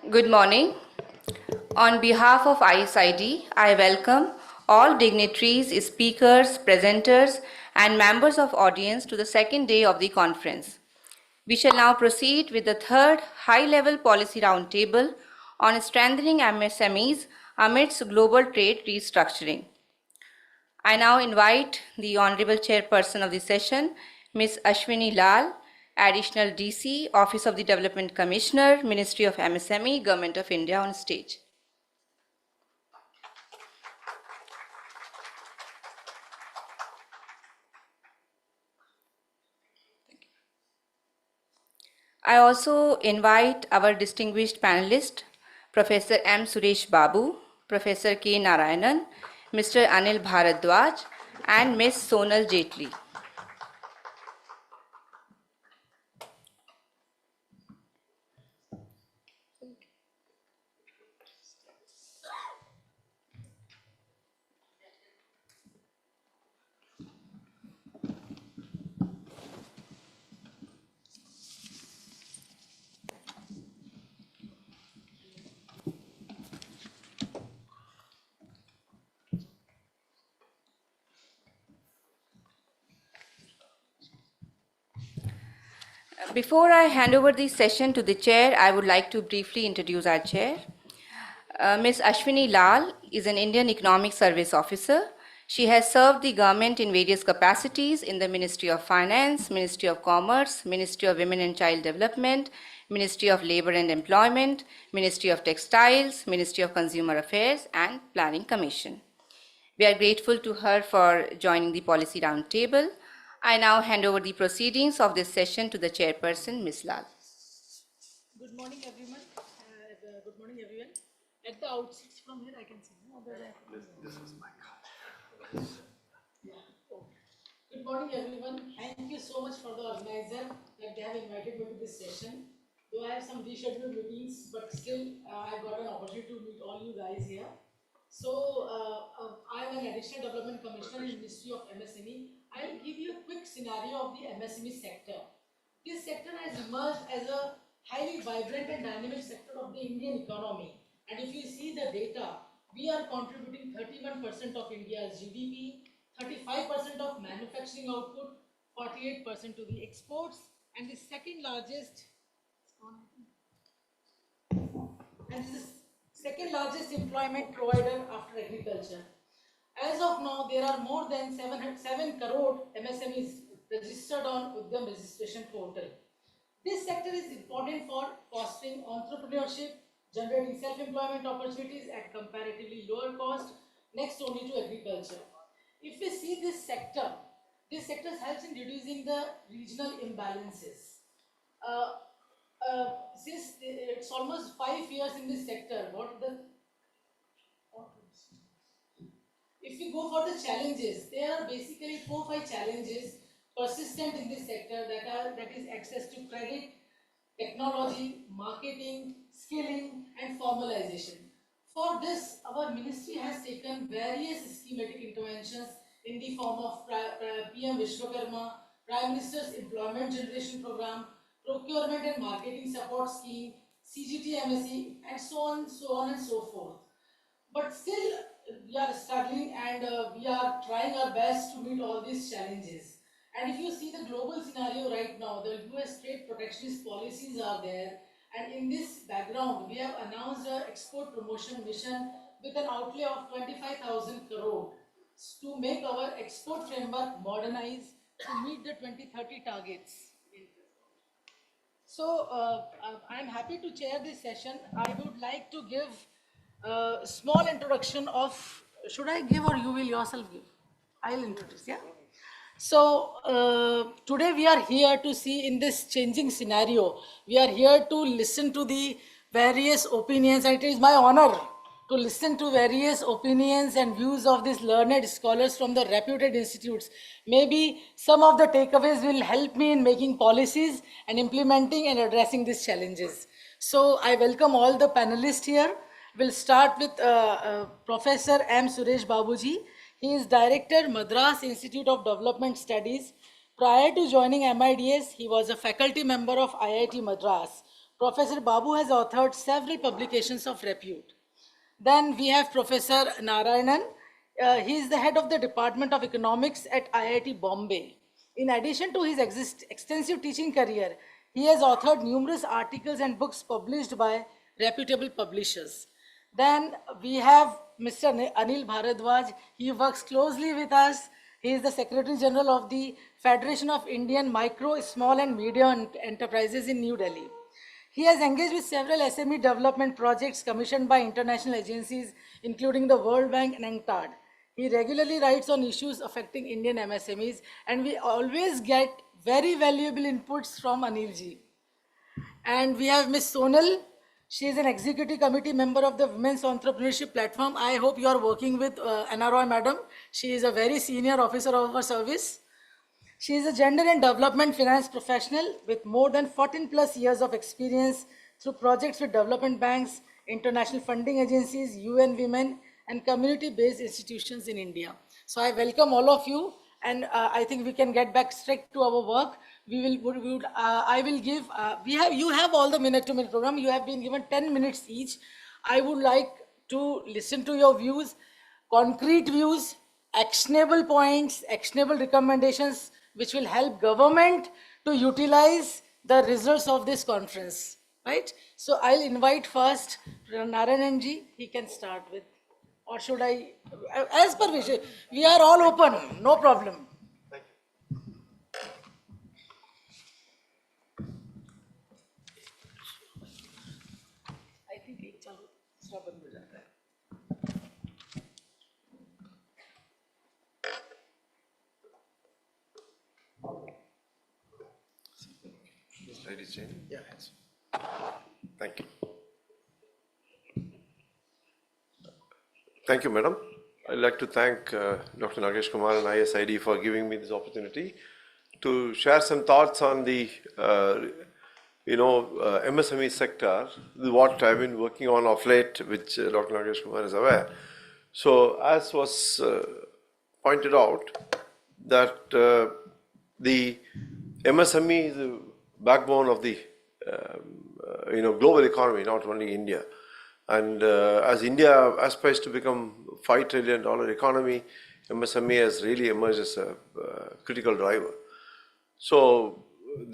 Good morning. On behalf of ISID, I welcome all dignitaries, speakers, presenters, and members of audience to the second day of the conference. We shall now proceed with the third high-level policy roundtable on strengthening MSMEs amidst global trade restructuring. I now invite the Honorable Chairperson of the session, Ms. Ashwini Lal, Additional DC, Office of the Development Commissioner, Ministry of MSME, Government of India on stage. I also invite our distinguished panelists, Professor M. Suresh Babu, Professor K. Narayanan, Mr. Anil Bharadwaj, and Ms. Sonal Jetli. Before I hand over the session to the chair, I would like to briefly introduce our chair. Ms. Ashwini Lal is an Indian Economic Service Officer. She has served the government in various capacities in the Ministry of Finance, Ministry of Commerce, Ministry of Women and Child Development, Ministry of Labor and Employment, Ministry of Textiles, Ministry of Consumer Affairs, and Planning Commission. We are grateful to her for joining the Policy Roundtable. I now hand over the proceedings of this session to the chairperson, Ms. Lal. Good morning, everyone. Good morning, everyone. At the outset, from here I can see. This is my card. Good morning, everyone. Thank you so much for the organizer that they have invited me to this session. Though I have some rescheduled meetings, but still I got an opportunity to meet all you guys here. So I am an Additional Development Commissioner in the Ministry of MSME. I'll give you a quick scenario of the MSME sector. This sector has emerged as a highly vibrant and dynamic sector of the Indian economy. And if you see the data, we are contributing 31% of India's GDP, 35% of manufacturing output, 48% to the exports, and the second largest employment provider after agriculture. As of now, there are more than 7 crore MSMEs registered on Udyam registration portal. This sector is important for fostering entrepreneurship, generating self-employment opportunities at comparatively lower cost, next only to agriculture. If we see this sector helps in reducing the regional imbalances. Since it's almost 5 years in this sector, if we go for the challenges, there are basically 4-5 challenges persistent in this sector that is access to credit, technology, marketing, skilling, and formalization. For this, our ministry has taken various schematic interventions in the form of PM Vishwakarma, Prime Minister's Employment Generation Program, Procurement and Marketing Support Scheme, CGT MSE, and so on and so forth. But still, we are struggling and we are trying our best to meet all these challenges. And if you see the global scenario right now, the US trade protectionist policies are there. And in this background, we have announced an export promotion mission with an outlay of 25,000 crore to make our export framework modernize to meet the 2030 targets. So I am happy to chair this session. I would like to give a small introduction of, should I give or you will yourself give? I'll introduce, yeah? So today we are here to see in this changing scenario, we are here to listen to the various opinions, and it is my honor to listen to various opinions and views of these learned scholars from the reputed institutes. Maybe some of the takeaways will help me in making policies and implementing and addressing these challenges. So I welcome all the panelists here. We'll start with Professor M. Suresh Babuji. He is Director, Madras Institute of Development Studies. Prior to joining MIDS, he was a faculty member of IIT Madras. Professor Babu has authored several publications of repute. Then we have Professor Narayanan. He is the head of the Department of Economics at IIT Bombay. In addition to his extensive teaching career, he has authored numerous articles and books published by reputable publishers. Then we have Mr. Anil Bharadwaj. He works closely with us. He is the Secretary General of the Federation of Indian Micro, Small and Medium Enterprises in New Delhi. He has engaged with several SME development projects commissioned by international agencies, including the World Bank and UNCTAD. He regularly writes on issues affecting Indian MSMEs, and we always get very valuable inputs from Anilji. And we have Ms. Sonal. She is an executive committee member of the Women's Entrepreneurship Platform. I hope you are working with NROI Madam. She is a very senior officer of our service. She is a gender and development finance professional with more than 14 plus years of experience through projects with development banks, international funding agencies, UN Women, and community-based institutions in India. So I welcome all of you, and I think we can get back straight to our work. You have all the minute-to-minute program. You have been given 10 minutes each. I would like to listen to your views, concrete views, actionable points, actionable recommendations, which will help government to utilize the results of this conference, right? So I'll invite first Narayananji. He can start with, or should I, as per wish, we are all open, no problem. I think एक चालू दूसरा बंद हो जाता है. Ladies and gentlemen. Yeah. Thank you. Thank you, madam. I'd like to thank Dr. Nagesh Kumar and ISID for giving me this opportunity to share some thoughts on the, MSME sector, what I've been working on of late, which Dr. Nagesh Kumar is aware. So, as was pointed out, that the MSME is the backbone of the global economy, not only India. And as India aspires to become a $5 trillion economy, MSME has really emerged as a critical driver. So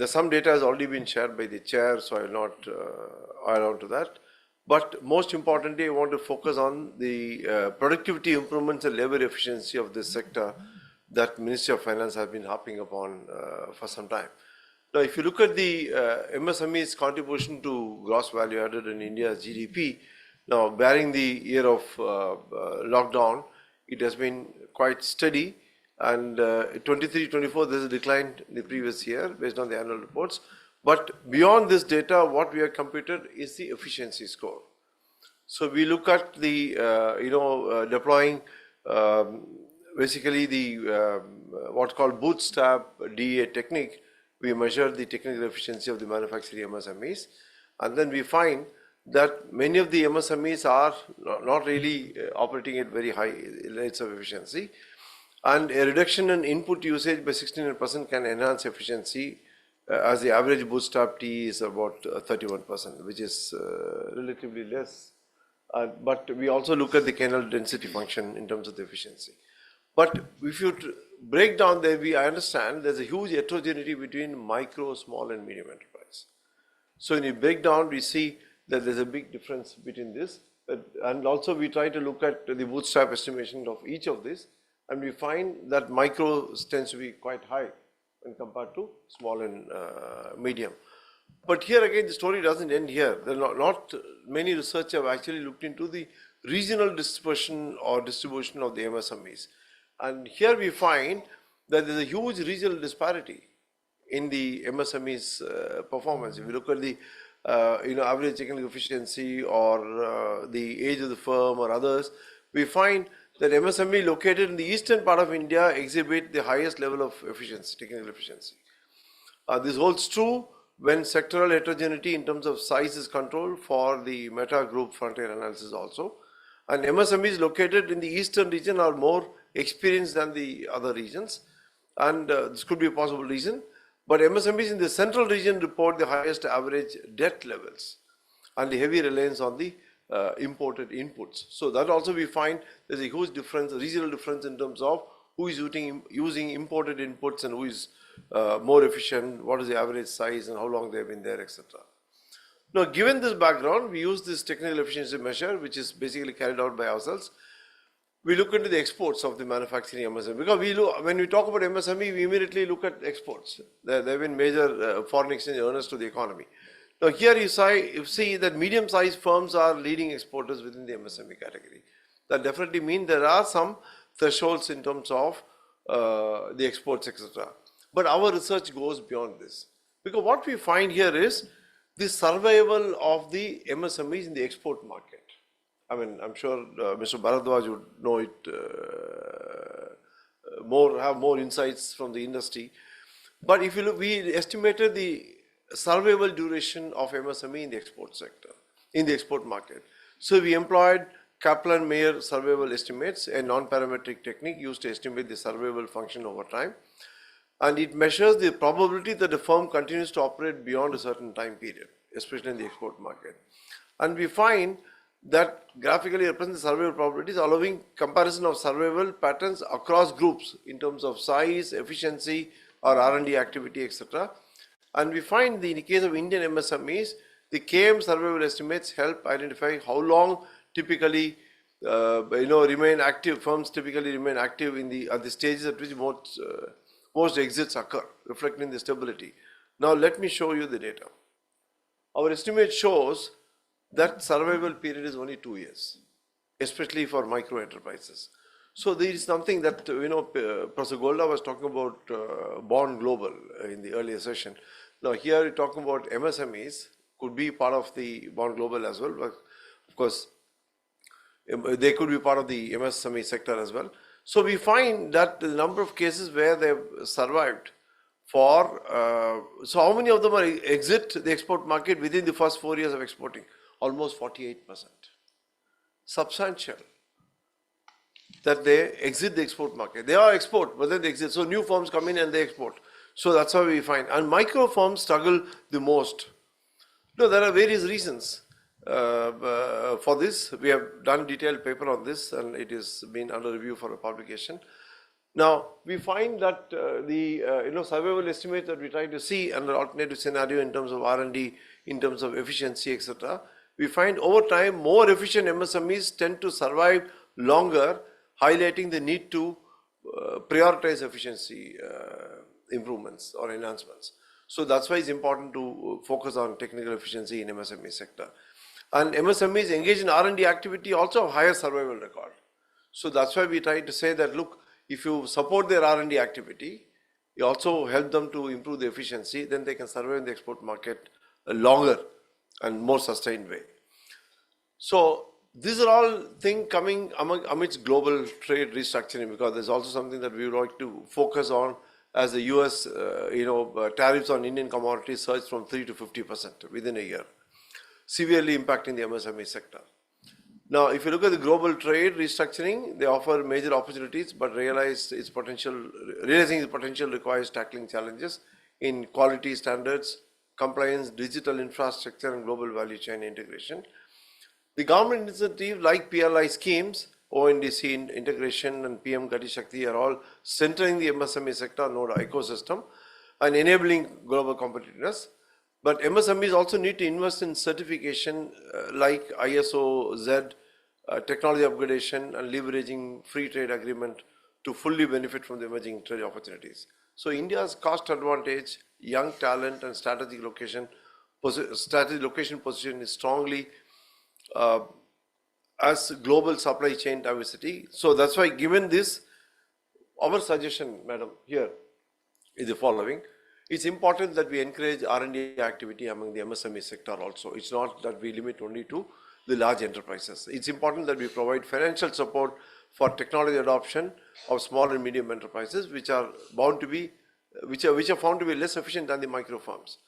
some data has already been shared by the chair, so I will not add on to that. But most importantly, I want to focus on the productivity improvements and labor efficiency of this sector that Ministry of Finance has been harping upon for some time. Now, if you look at the MSME's contribution to gross value added in India's GDP, now barring the year of lockdown, it has been quite steady, and 23-24 there's a decline in the previous year based on the annual reports. But beyond this data, what we have computed is the efficiency score. So we look at the deploying basically the what's called bootstrap DEA technique. We measure the technical efficiency of the manufacturing MSMEs, and then we find that many of the MSMEs are not really operating at very high rates of efficiency, and a reduction in input usage by 16% can enhance efficiency, as the average bootstrap T is about 31%, which is relatively less. But we also look at the kernel density function in terms of the efficiency. But if you break down there, I understand there's a huge heterogeneity between micro, small and medium enterprise. So when you break down, we see that there's a big difference between this. And also we try to look at the bootstrap estimation of each of these, and we find that micro tends to be quite high when compared to small and medium. But here again, the story doesn't end here. There are not many research have actually looked into the regional dispersion or distribution of the MSMEs. And here we find that there's a huge regional disparity in the MSME's performance. If you look at the average technical efficiency or the age of the firm or others, we find that MSME located in the eastern part of India exhibit the highest level of efficiency, technical efficiency. This holds true when sectoral heterogeneity in terms of size is controlled for the meta group frontier analysis also. And MSMEs located in the eastern region are more experienced than the other regions, and this could be a possible reason. But MSMEs in the central region report the highest average debt levels and the heavy reliance on the imported inputs. So that also we find there's a huge difference, a regional difference in terms of who is using imported inputs and who is more efficient, what is the average size and how long they've been there, etc. Now, given this background, we use this technical efficiency measure, which is basically carried out by ourselves. We look into the exports of the manufacturing MSME because when we talk about MSME, we immediately look at exports. There have been major foreign exchange earners to the economy. Now, here you see that medium-sized firms are leading exporters within the MSME category. That definitely means there are some thresholds in terms of the exports, etc. But our research goes beyond this because what we find here is the survival of the MSMEs in the export market. I mean, I'm sure Mr. Bharadwaj would know it have more insights from the industry. But if you look, we estimated the survival duration of MSME in the export sector, in the export market. So we employed Kaplan-Meier survival estimates, a non-parametric technique used to estimate the survival function over time. And it measures the probability that the firm continues to operate beyond a certain time period, especially in the export market. And we find that graphically represents the survival probabilities, allowing comparison of survival patterns across groups in terms of size, efficiency, or R&D activity, etc. And we find in the case of Indian MSMEs, the KM survival estimates help identify how long typically remain active. Firms typically remain active at the stages at which most exits occur, reflecting the stability. Now let me show you the data. Our estimate shows that survival period is only 2 years, especially for micro enterprises. So there is something that, Professor Golda was talking about Born Global in the earlier session. Now here we're talking about MSMEs, could be part of the Born Global as well, but of course, they could be part of the MSME sector as well. So we find that the number of cases where they've survived so how many of them exit the export market within the first 4 years of exporting? Almost 48%. Substantial. That they exit the export market. They are export, but then they exit. So new firms come in and they export. So that's how we find. And micro firms struggle the most. No, there are various reasons for this. We have done detailed paper on this and it is been under review for a publication. Now, we find that the survival estimates that we try to see under alternative scenario in terms of R&D, in terms of efficiency, etc., we find over time more efficient MSMEs tend to survive longer, highlighting the need to prioritize efficiency improvements or enhancements. So that's why it's important to focus on technical efficiency in MSME sector. And MSMEs engaged in R&D activity also have higher survival record. So that's why we try to say that, look, if you support their R&D activity, you also help them to improve the efficiency, then they can survive in the export market longer and more sustained way. So these are all things coming amidst global trade restructuring, because there's also something that we would like to focus on as the US, tariffs on Indian commodities surged from 3 to 50% within a year, severely impacting the MSME sector. Now, if you look at the global trade restructuring, they offer major opportunities, but realizing its potential requires tackling challenges in quality standards, compliance, digital infrastructure, and global value chain integration. The government initiatives like PLI schemes, ONDC integration, and PM Gati Shakti are all centering the MSME sector node ecosystem and enabling global competitiveness. But MSMEs also need to invest in certification like ISO, Z, technology upgradation, and leveraging free trade agreement to fully benefit from the emerging trade opportunities. So India's cost advantage, young talent, and strategic location position is strongly as global supply chain diversity. So that's why, given this, our suggestion, madam, here is the following. It's important that we encourage R&D activity among the MSME sector also. It's not that we limit only to the large enterprises. It's important that we provide financial support for technology adoption of small and medium enterprises, which are found to be less efficient than the micro firms.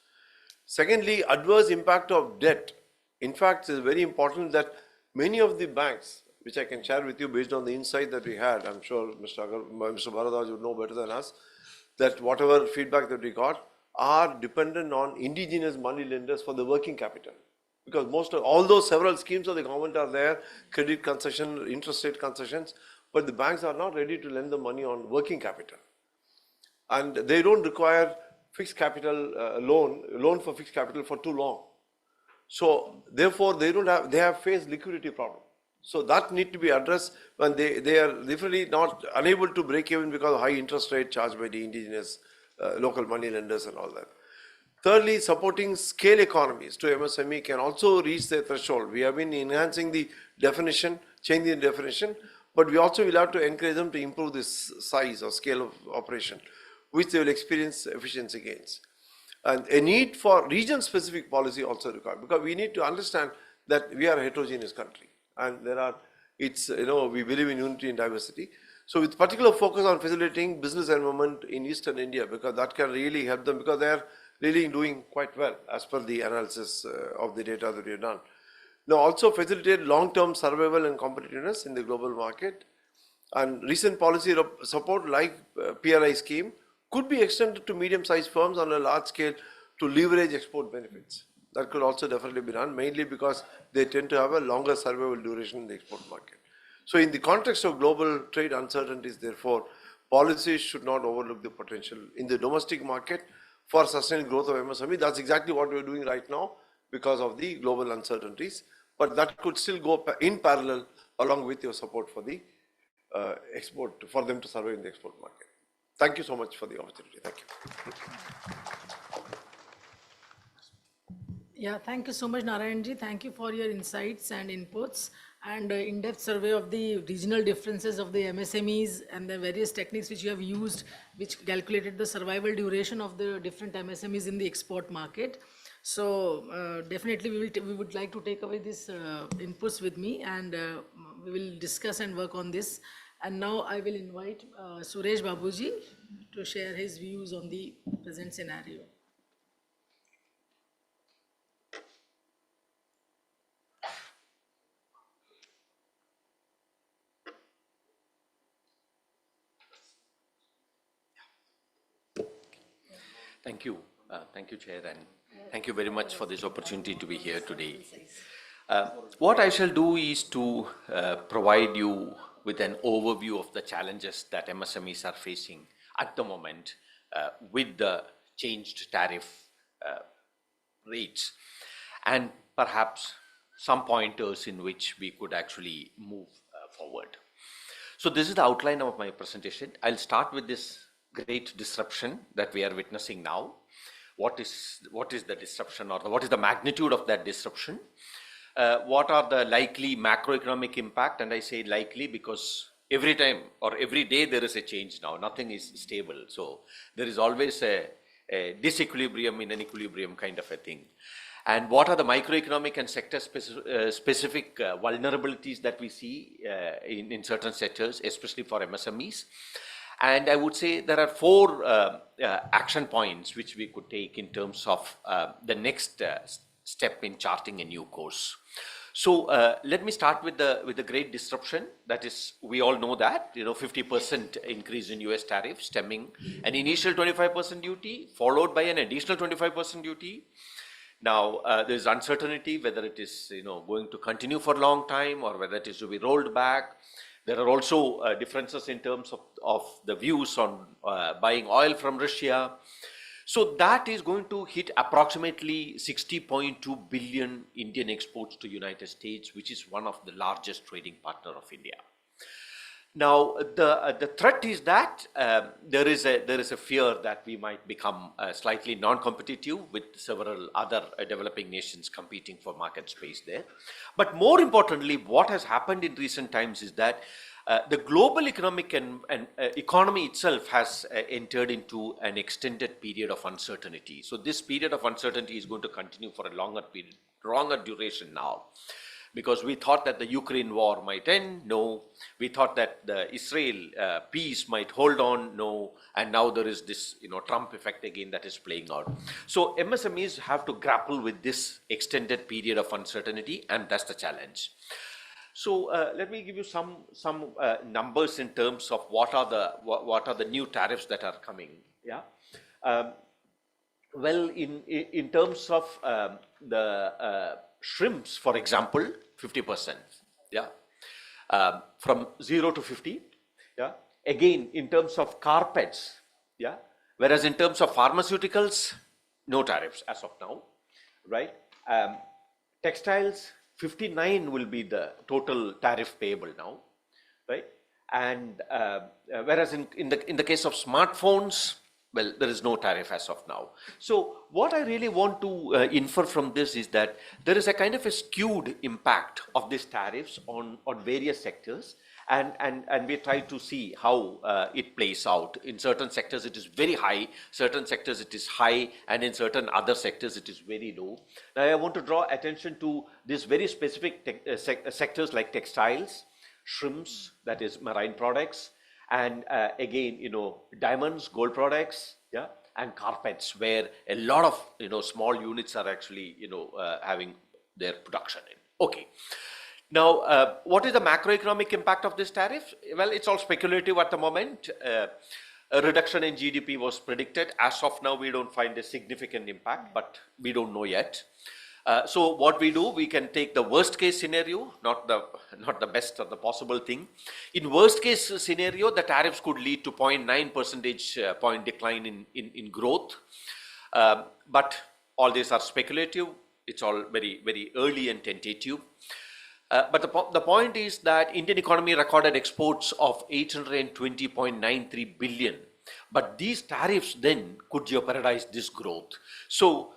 Secondly, adverse impact of debt. In fact, it's very important that many of the banks, which I can share with you based on the insight that we had, I'm sure Mr. Bharadwaj would know better than us, that whatever feedback that we got, are dependent on indigenous money lenders for the working capital. Because most of all those several schemes of the government are there, credit concession, interest rate concessions, but the banks are not ready to lend the money on working capital. And they don't require fixed capital loan for fixed capital for too long. So therefore they have faced liquidity problem. So that need to be addressed when they are literally not unable to break even because of high interest rate charged by the indigenous local money lenders and all that. Thirdly, supporting scale economies to MSME can also reach their threshold. We have been enhancing the definition, changing the definition, but we also will have to encourage them to improve this size or scale of operation, which they will experience efficiency gains. And a need for region-specific policy also required, because we need to understand that we are a heterogeneous country, and we believe in unity and diversity. So with particular focus on facilitating business environment in Eastern India, because that can really help them, because they are really doing quite well as per the analysis of the data that we have done. Now also facilitate long-term survival and competitiveness in the global market, and recent policy support like PLI scheme could be extended to medium-sized firms on a large scale to leverage export benefits. That could also definitely be done, mainly because they tend to have a longer survival duration in the export market. So in the context of global trade uncertainties, therefore, policies should not overlook the potential in the domestic market for sustained growth of MSME. That's exactly what we're doing right now because of the global uncertainties. But that could still go in parallel along with your support for the export, for them to survive in the export market. Thank you so much for the opportunity. Thank you. Yeah, thank you so much, Narayanji. Thank you for your insights and inputs and in-depth survey of the regional differences of the MSMEs and the various techniques which you have used, which calculated the survival duration of the different MSMEs in the export market. So definitely we would like to take away these inputs with me, and we will discuss and work on this. And now I will invite Suresh Babuji to share his views on the present scenario. Thank you. Thank you, Chair, and thank you very much for this opportunity to be here today. What I shall do is to provide you with an overview of the challenges that MSMEs are facing at the moment with the changed tariff rates, and perhaps some pointers in which we could actually move forward. So this is the outline of my presentation. I'll start with this great disruption that we are witnessing now. What is the disruption, or what is the magnitude of that disruption? What are the likely macroeconomic impact? And I say likely because every time or every day there is a change now. Nothing is stable. So there is always a disequilibrium in an equilibrium kind of a thing. And what are the microeconomic and sector specific vulnerabilities that we see in certain sectors, especially for MSMEs? And I would say there are 4 action points which we could take in terms of the next step in charting a new course. So let me start with the great disruption. That is, we all know that 50% increase in US tariffs, stemming an initial 25% duty followed by an additional 25% duty. Now there is uncertainty whether it is going to continue for a long time or whether it is to be rolled back. There are also differences in terms of the views on buying oil from Russia. So that is going to hit approximately 60.2 billion Indian exports to United States, which is one of the largest trading partner of India. Now the threat is that there is a fear that we might become slightly non-competitive with several other developing nations competing for market space there. But more importantly, what has happened in recent times is that the global economic and economy itself has entered into an extended period of uncertainty. So this period of uncertainty is going to continue for a longer duration now. Because we thought that the Ukraine war might end, no. We thought that the Israel peace might hold on, no. And now there is this Trump effect again that is playing out. So MSMEs have to grapple with this extended period of uncertainty, and that's the challenge. So let me give you some numbers in terms of what are the new tariffs that are coming. Yeah. Well, in terms of the shrimps, for example, 50%. Yeah, from 0 to 50. Yeah. Again, in terms of carpets. Yeah. Whereas in terms of pharmaceuticals, no tariffs as of now, right? Textiles, 59 will be the total tariff payable now, right? And whereas in the case of smartphones, well, there is no tariff as of now. So what I really want to infer from this is that there is a kind of a skewed impact of these tariffs on various sectors, and we try to see how it plays out. In certain sectors it is very high, certain sectors it is high, and in certain other sectors it is very low. Now I want to draw attention to these very specific sectors like textiles, shrimps, that is marine products, and again, diamonds, gold products, yeah, and carpets, where a lot of, small units are actually, having their production in. Okay. Now, what is the macroeconomic impact of this tariff? Well, it's all speculative at the moment. A reduction in GDP was predicted. As of now, we don't find a significant impact, but we don't know yet. So what we do, we can take the worst case scenario, not the best or the possible thing. In worst case scenario, the tariffs could lead to 0.9 percentage point decline in growth. But all these are speculative. It's all very, very early and tentative. But the point is that Indian economy recorded exports of 820.93 billion. But these tariffs then could jeopardize this growth. So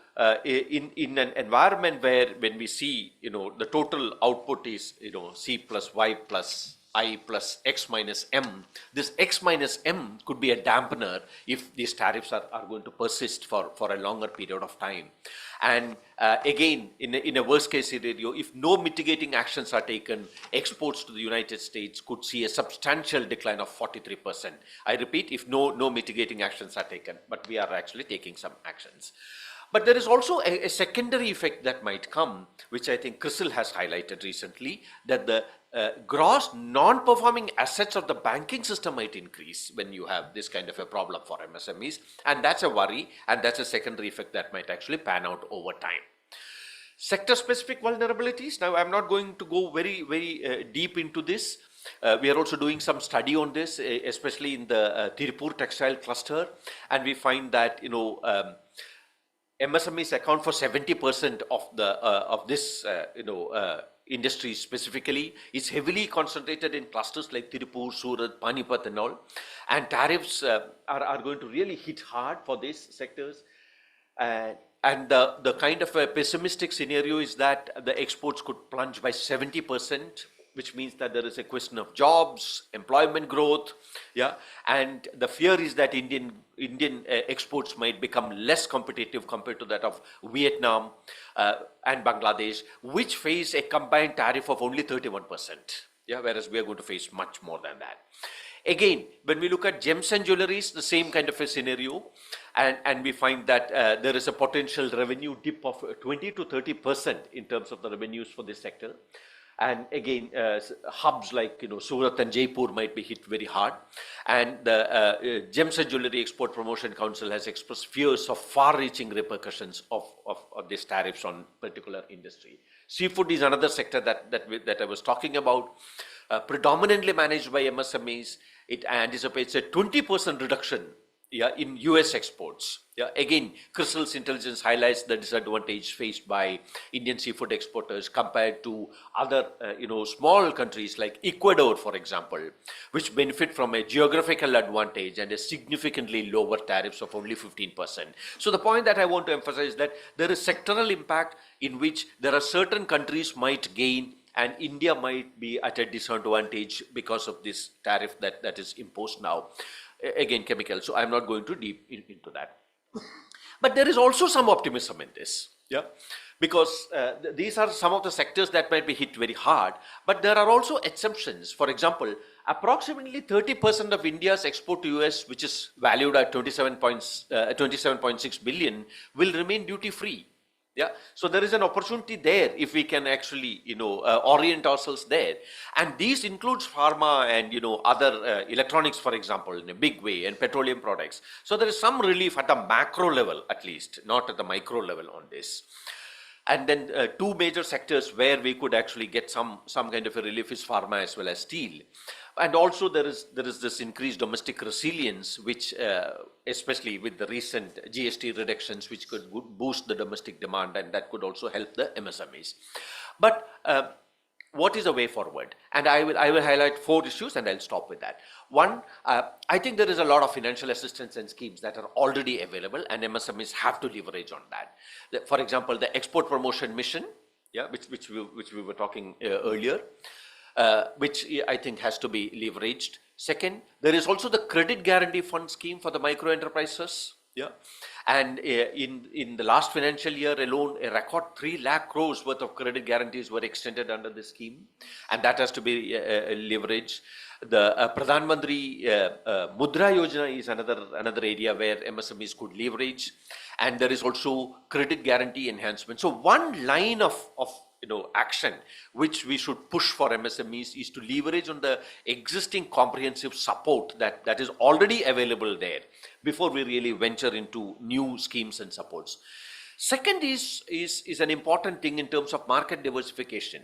in an environment where when we see, the total output is, C plus Y plus I plus X minus M, this X minus M could be a dampener if these tariffs are going to persist for a longer period of time. And again, in a worst case scenario, if no mitigating actions are taken, exports to the United States could see a substantial decline of 43%. I repeat, if no mitigating actions are taken, but we are actually taking some actions. But there is also a secondary effect that might come, which I think CRISIL has highlighted recently, that the gross non-performing assets of the banking system might increase when you have this kind of a problem for MSMEs. And that's a worry, and that's a secondary effect that might actually pan out over time. Sector-specific vulnerabilities. Now, I'm not going to go very, very deep into this. We are also doing some study on this, especially in the Tirupur textile cluster, and we find that, MSMEs account for 70% of this, industry specifically. It's heavily concentrated in clusters like Tirupur, Surat, Panipat and all. And tariffs are going to really hit hard for these sectors. And the kind of a pessimistic scenario is that the exports could plunge by 70%, which means that there is a question of jobs, employment growth, yeah, and the fear is that Indian exports might become less competitive compared to that of Vietnam and Bangladesh, which face a combined tariff of only 31%, yeah, whereas we are going to face much more than that. Again, when we look at gems and jewelries, the same kind of a scenario, and we find that there is a potential revenue dip of 20 to 30% in terms of the revenues for this sector. And again, hubs like Surat and Jaipur might be hit very hard. And the Gems and Jewellery Export Promotion Council has expressed fears of far-reaching repercussions of these tariffs on particular industry. Seafood is another sector that I was talking about, predominantly managed by MSMEs. It anticipates a 20% reduction, yeah, in US exports. Yeah, again, CRISIL's intelligence highlights the disadvantage faced by Indian seafood exporters compared to other, small countries like Ecuador, for example, which benefit from a geographical advantage and a significantly lower tariffs of only 15%. So the point that I want to emphasize is that there is sectoral impact in which there are certain countries might gain and India might be at a disadvantage because of this tariff that is imposed now. Again, chemical. So I'm not going too deep into that. But there is also some optimism in this, yeah, because these are some of the sectors that might be hit very hard, but there are also exceptions. For example, approximately 30% of India's export to US, which is valued at 27.6 billion, will remain duty-free. Yeah, so there is an opportunity there if we can actually, orient ourselves there. And these includes pharma and, other electronics, for example, in a big way, and petroleum products. So there is some relief at the macro level, at least, not at the micro level on this. And then two major sectors where we could actually get some kind of a relief is pharma as well as steel. And also there is this increased domestic resilience, which especially with the recent GST reductions, which could boost the domestic demand, and that could also help the MSMEs. But what is the way forward? And I will highlight 4 issues, and I'll stop with that. One, I think there is a lot of financial assistance and schemes that are already available, and MSMEs have to leverage on that. For example, the export promotion mission, which we were talking earlier, which I think has to be leveraged. Second, there is also the credit guarantee fund scheme for the micro enterprises. Yeah, and in the last financial year alone, a record 3 lakh crores worth of credit guarantees were extended under the scheme, and that has to be leveraged. The Pradhan Mantri Mudra Yojana is another area where MSMEs could leverage, and there is also credit guarantee enhancement. So one line of action which we should push for MSMEs is to leverage on the existing comprehensive support that is already available there before we really venture into new schemes and supports. Second is an important thing in terms of market diversification,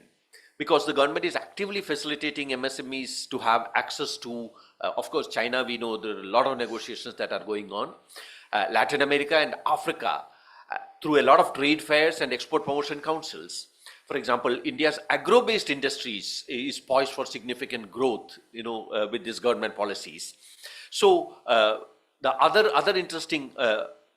because the government is actively facilitating MSMEs to have access to, of course, China. We know there are a lot of negotiations that are going on, Latin America and Africa, through a lot of trade fairs and export promotion councils. For example, India's agro-based industries is poised for significant growth, with these government policies. So the other interesting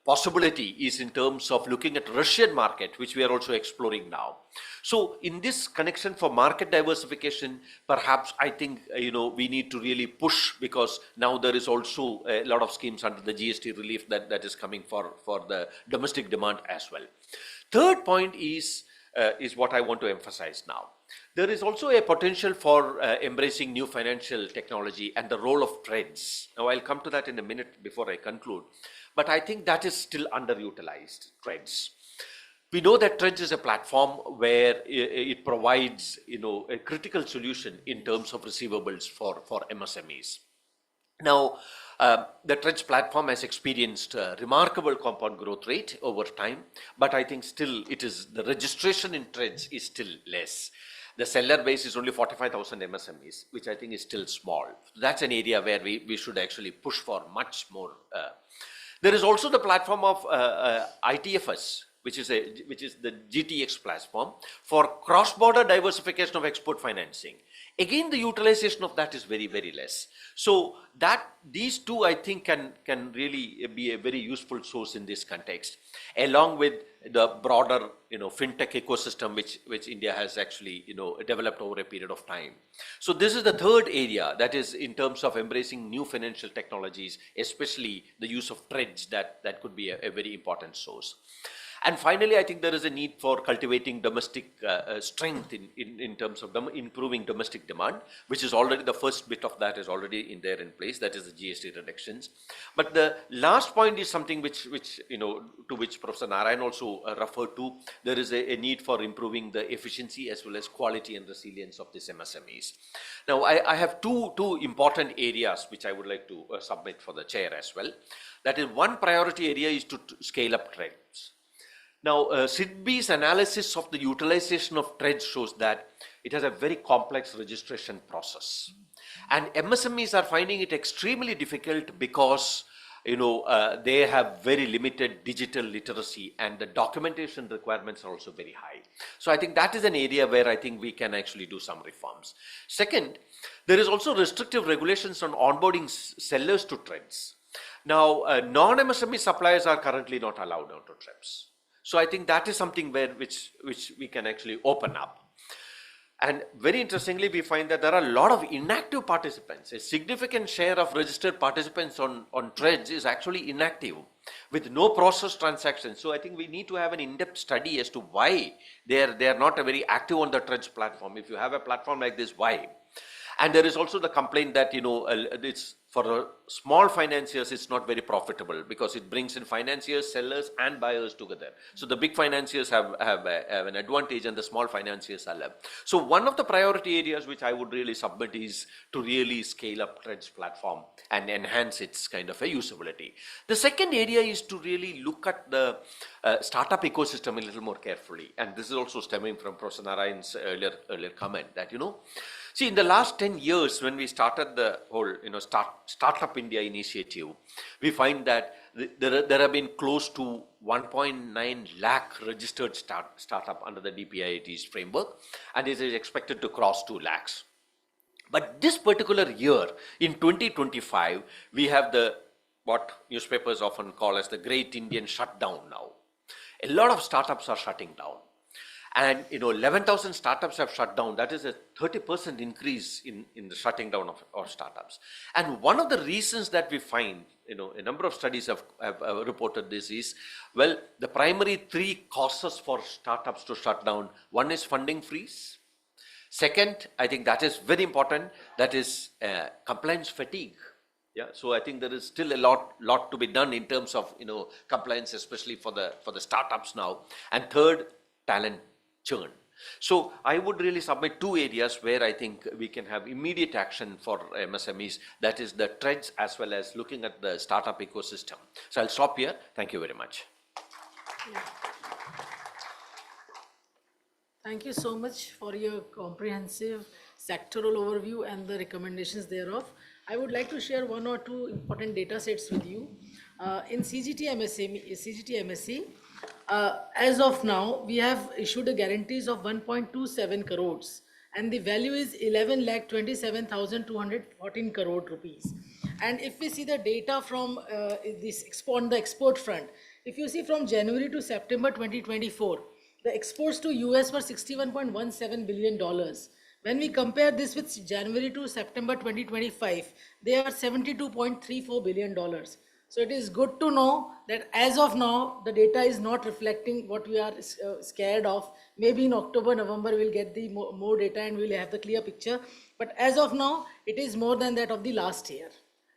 possibility is in terms of looking at Russian market, which we are also exploring now. So in this connection for market diversification, perhaps I think, we need to really push, because now there is also a lot of schemes under the GST relief that is coming for the domestic demand as well. Third point is what I want to emphasize now. There is also a potential for embracing new financial technology and the role of trades. Now, I'll come to that in a minute before I conclude, but I think that is still underutilized, trades. We know that trades is a platform where it provides, a critical solution in terms of receivables for MSMEs. Now, the TREDS platform has experienced a remarkable compound growth rate over time, but I think still the registration in TREDS is still less. The seller base is only 45,000 MSMEs, which I think is still small. That's an area where we should actually push for much more. There is also the platform of ITFS, which is the GTX platform for cross-border diversification of export financing. Again, the utilization of that is very, very less. So these two, I think, can really be a very useful source in this context, along with the broader, fintech ecosystem which India has actually, developed over a period of time. So this is the third area, that is in terms of embracing new financial technologies, especially the use of TREDS, that could be a very important source. And finally, I think there is a need for cultivating domestic strength in terms of improving domestic demand, which is already the first bit of that is already in place. That is the GST reductions. But the last point is something which to which Professor Narayan also referred to. There is a need for improving the efficiency as well as quality and resilience of these MSMEs. Now, I have two important areas which I would like to submit for the chair as well. That is, one priority area is to scale up TREDS. Now, SIDBI's analysis of the utilization of TREDS shows that it has a very complex registration process. And MSMEs are finding it extremely difficult because, they have very limited digital literacy, and the documentation requirements are also very high. So I think that is an area where I think we can actually do some reforms. Second, there is also restrictive regulations on onboarding sellers to TREDS. Now, non-MSME suppliers are currently not allowed onto TREDS. So I think that is something which we can actually open up. And very interestingly, we find that there are a lot of inactive participants. A significant share of registered participants on TREDS is actually inactive, with no process transactions. So I think we need to have an in-depth study as to why they are not very active on the TREDS platform. If you have a platform like this, why? And there is also the complaint that For small financiers, it's not very profitable because it brings in financiers, sellers, and buyers together. So the big financiers have an advantage, and the small financiers are left. So one of the priority areas which I would really submit is to really scale up Threads platform and enhance its kind of a usability. The second area is to really look at the startup ecosystem a little more carefully, and this is also stemming from Professor Narayan's earlier comment that see, in the last 10 years, when we started the whole, Startup India initiative, we find that there have been close to 1.9 lakh registered startup under the DPIIT's framework, and it is expected to cross 2 lakhs. But this particular year, in 2025, we have what newspapers often call as the Great Indian Shutdown now. A lot of startups are shutting down. And 11,000 startups have shut down. That is a 30% increase in the shutting down of startups. And one of the reasons that we find, a number of studies have reported this is, well, the primary three causes for startups to shut down. One is funding freeze. Second, I think that is very important, that is compliance fatigue. Yeah, so I think there is still a lot to be done in terms of compliance, especially for the startups now. And third, talent churn. So I would really submit two areas where I think we can have immediate action for MSMEs, that is the Threads as well as looking at the startup ecosystem. So I'll stop here. Thank you very much. Yeah. Thank you so much for your comprehensive sectoral overview and the recommendations thereof. I would like to share one or two important data sets with you. In CGT MSE, as of now, we have issued a guarantees of 1.27 crores and the value is 11,27,214 crore rupees. And if we see the data from on the export front, if you see from January to September 2024, the exports to US were $61.17 billion. When we compare this with January to September 2025, they are $72.34 billion. So it is good to know that as of now, the data is not reflecting what we are scared of. Maybe in October, November, we'll get the more data and we'll have the clear picture. But as of now, it is more than that of the last year.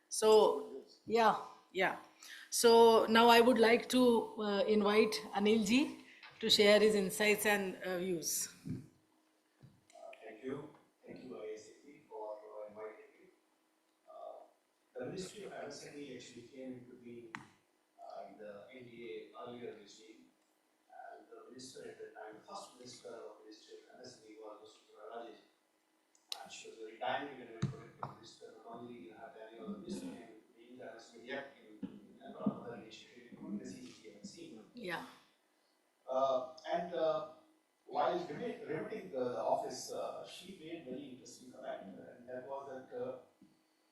So, yeah. So now I would like to invite Anilji to share his insights and views. Thank you. Thank you, ISID, for inviting me. The Ministry of MSME actually came into being in the NDA earlier regime, and the minister at the time, the first minister of the Ministry of MSME was Mr. Rajesh. And she was very dynamic and very productive minister, not only in her tenure on the ministry and being the MSME yet in a lot of other initiatives, including the CGT. Yeah. While remitting the office, she made very interesting comment, and that was that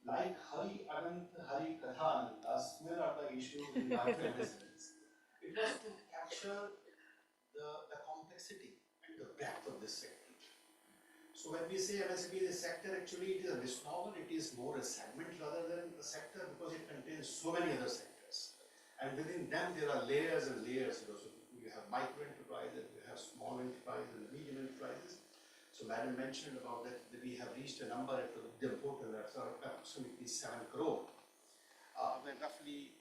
like Hari Anant Hari Kathan, similar are the issues in MSMEs. It was to capture the complexity and the breadth of this sector. So when we say MSME is a sector, actually it is a misnomer, it is more a segment rather than a sector because it contains so many other sectors. And within them there are layers and layers. So you have micro enterprises, you have small enterprises and medium enterprises. So Madam mentioned about that we have reached a number at the portal that's approximately 7 crore. When roughly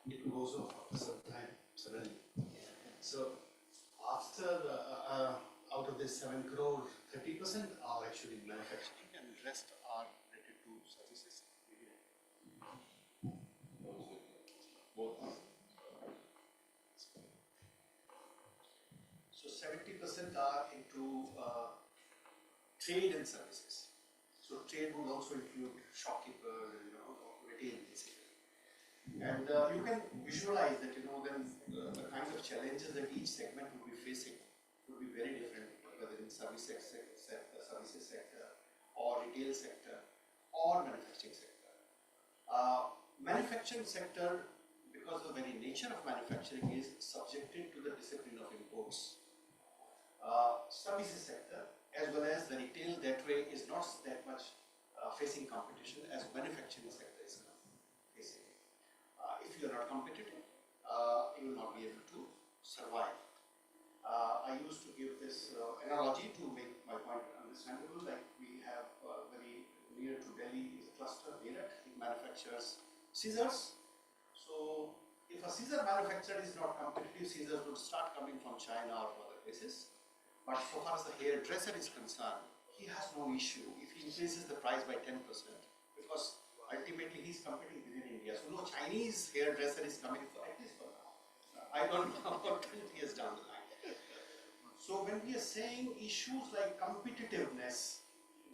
it goes off after some time suddenly. So after out of this 7 crore, 30% are actually manufacturing and the rest are related to services. So 70% are into trade and services. So trade would also include shopkeepers, retail basically. And you can visualize that, then the kinds of challenges that each segment would be facing would be very different, whether in services sector, or retail sector, or manufacturing sector. Manufacturing sector, because the very nature of manufacturing is subjected to the discipline of imports. Services sector, as well as the retail that way, is not that much facing competition as manufacturing sector is facing. If you are not competitive, you will not be able to survive. I used to give this analogy to make my point understandable. Like we have very near to Delhi is cluster Meerut. It manufactures scissors. So if a scissor manufacturer is not competitive, scissors would start coming from China or from other places. But so far as the hairdresser is concerned, he has no issue if he increases the price by 10%, because ultimately he's competing within India. So no Chinese hairdresser is coming for, at least for now. I don't know about 20 years down the line. So when we are saying issues like competitiveness,